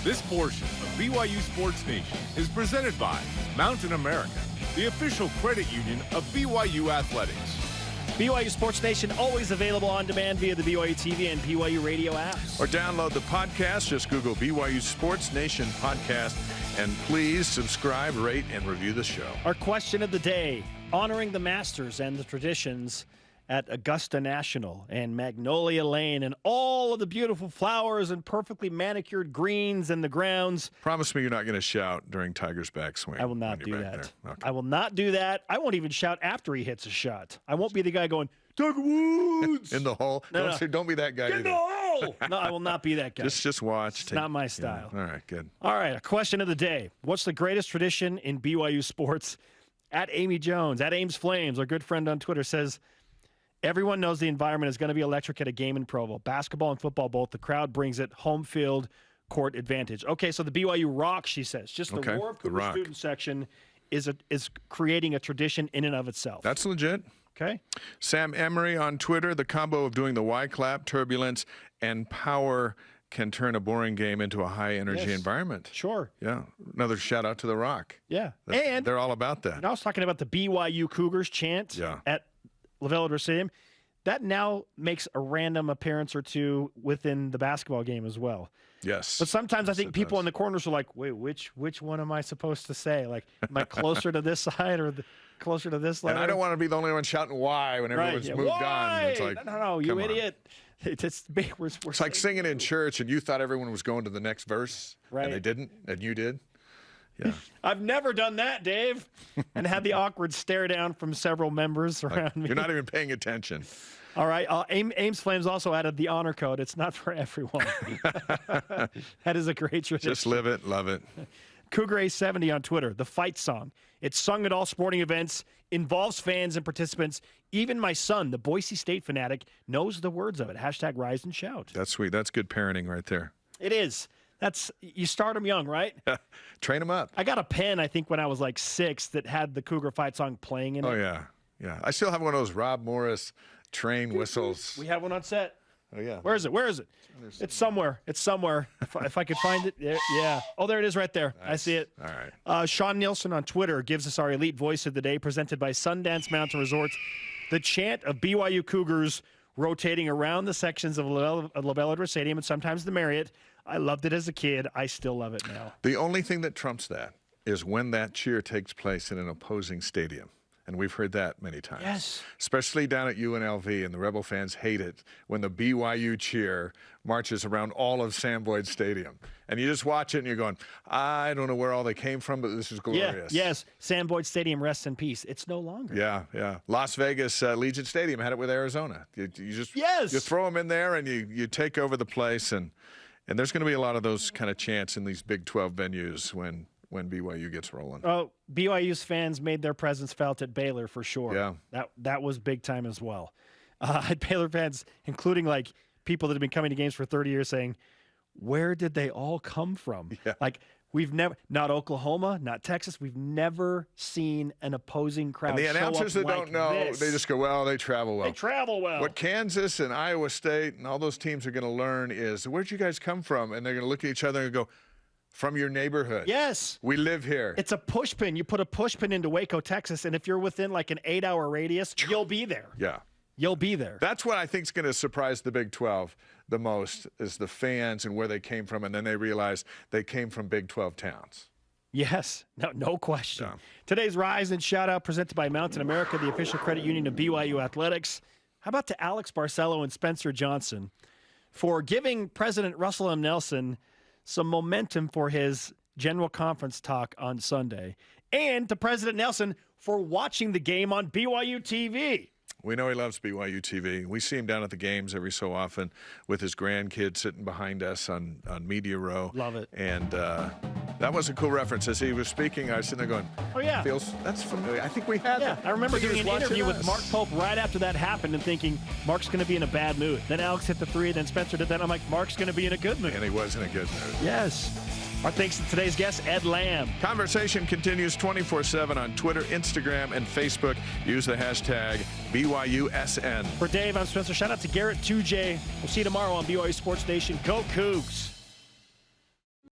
This portion of BYU Sports Nation is presented by Mountain America, the official credit union of BYU Athletics. BYU Sports Nation, always available on demand via the BYU TV and BYU radio apps. Or download the podcast. Just Google BYU Sports Nation podcast. And please subscribe, rate, and review the show. Our question of the day, honoring the Masters and the traditions at Augusta National and Magnolia Lane and all of the beautiful flowers and perfectly manicured greens and the grounds. Promise me you're not going to shout during Tiger's backswing. I will not do that. Okay. I will not do that. I won't even shout after he hits a shot. I won't be the guy going, Tiger Woods! In the hole? No. Don't be that guy Get in the hole! No, I will not be that guy. Just watch. It's not my style. All right, good. All right, a question of the day. What's the greatest tradition in BYU sports? At Amy Jones, at Ames Flames, our good friend on Twitter, says, everyone knows the environment is going to be electric at a game in Provo. Basketball and football both. The crowd brings it. Home field court advantage. Okay, so the BYU Rock, she says, just the War of Cooper student section is creating a tradition in and of itself. That's legit. Okay. Sam Emery on Twitter, the combo of doing the Y clap, turbulence, and power can turn a boring game into a high-energy environment. Sure. Yeah. Another shout-out to The Rock. Yeah. And they're all about that. And I was talking about the BYU Cougars chant at Javel Stadium. That now makes a random appearance or two within the basketball game as well. Yes. But sometimes I think people in the corners are like, wait, which one am I supposed to say? Like, am I closer to this side or closer to this letter? And I don't want to be the only one shouting why when everyone's moved on. It's like, no, you idiot. It's like singing in church and you thought everyone was going to the next verse right. and they didn't, and you did. Yeah. I've never done that, Dave, and had the awkward stare down from several members around me. You're not even paying attention. All right. Ames Flames also added the honor code. It's not for everyone. That is a great tradition. Just live it, love it. Cougar A70 on Twitter, the fight song. It's sung at all sporting events, involves fans and participants. Even my son, the Boise State fanatic, knows the words of it. Hashtag rise and shout. That's sweet. That's good parenting right there. It is. You start them young, right? Train them up. I got a pen, I think, when I was like 6 that had the Cougar fight song playing in it. Oh, yeah. Yeah. I still have one of those Rob Morris train whistles. We have one on set. Oh, yeah. Where is it? It's somewhere. If I could find it. Yeah. Oh, there it is right there. Nice. I see it. All right. Sean Nielsen on Twitter gives us our elite voice of the day, presented by Sundance Mountain Resorts. The chant of BYU Cougars rotating around the sections of LaBelle Stadium and sometimes the Marriott. I loved it as a kid. I still love it now. The only thing that trumps that is when that cheer takes place in an opposing stadium. And we've heard that many times. Yes. Especially down at UNLV, and the Rebel fans hate it when the BYU cheer marches around all of Sam Boyd Stadium. And you just watch it and you're going, I don't know where all they came from, but this is glorious. Yeah, yes. Sam Boyd Stadium rests in peace. It's no longer. Yeah. Las Vegas Legion Stadium had it with Arizona. You just you throw them in there and you take over the place. And there's going to be a lot of those kind of chants in these Big 12 venues when BYU gets rolling. Oh, BYU's fans made their presence felt at Baylor for sure. Yeah. That was big time as well. Baylor fans, including like people that have been coming to games for 30 years saying, where did they all come from? Yeah. Like, we've never, not Oklahoma, not Texas, we've never seen an opposing crowd. And the announcers that like don't know, this. they just go, well, they travel well. They travel well. What Kansas and Iowa State and all those teams are going to learn is, where'd you guys come from? And they're going to look at each other and go, from your neighborhood. Yes. We live here. It's a push pin. You put a push pin into Waco, Texas, and if you're within like an 8-hour radius, you'll be there. Yeah. You'll be there. That's what I think is going to surprise the Big 12 the most, is the fans and where they came from, and then they realize they came from Big 12 towns. Yes. No question. Yeah. Today's Rise and Shout Out presented by Mountain America, the official credit union of BYU Athletics. How about to Alex Barcelo and Spencer Johnson for giving President Russell M. Nelson some momentum for his general conference talk on Sunday, and to President Nelson for watching the game on BYU TV. We know he loves BYU TV. We see him down at the games every so often with his grandkids sitting behind us on Media Row. Love it. And that was a cool reference. As he was speaking, I was sitting there going, oh, yeah. That's familiar. I think we had that. I remember doing an interview with Mark Pope right after that happened and thinking, Mark's going to be in a bad mood. Then Alex hit the 3, then Spencer did that. I'm like, Mark's going to be in a good mood. And he was in a good mood. Yes. Our thanks to today's guest, Ed Lamb. Conversation continues 24/7 on Twitter, Instagram, and Facebook. Use the hashtag BYUSN. For Dave, I'm Spencer. Shout out to Garrett 2J. We'll see you tomorrow on BYU Sports Nation. Go Cougs.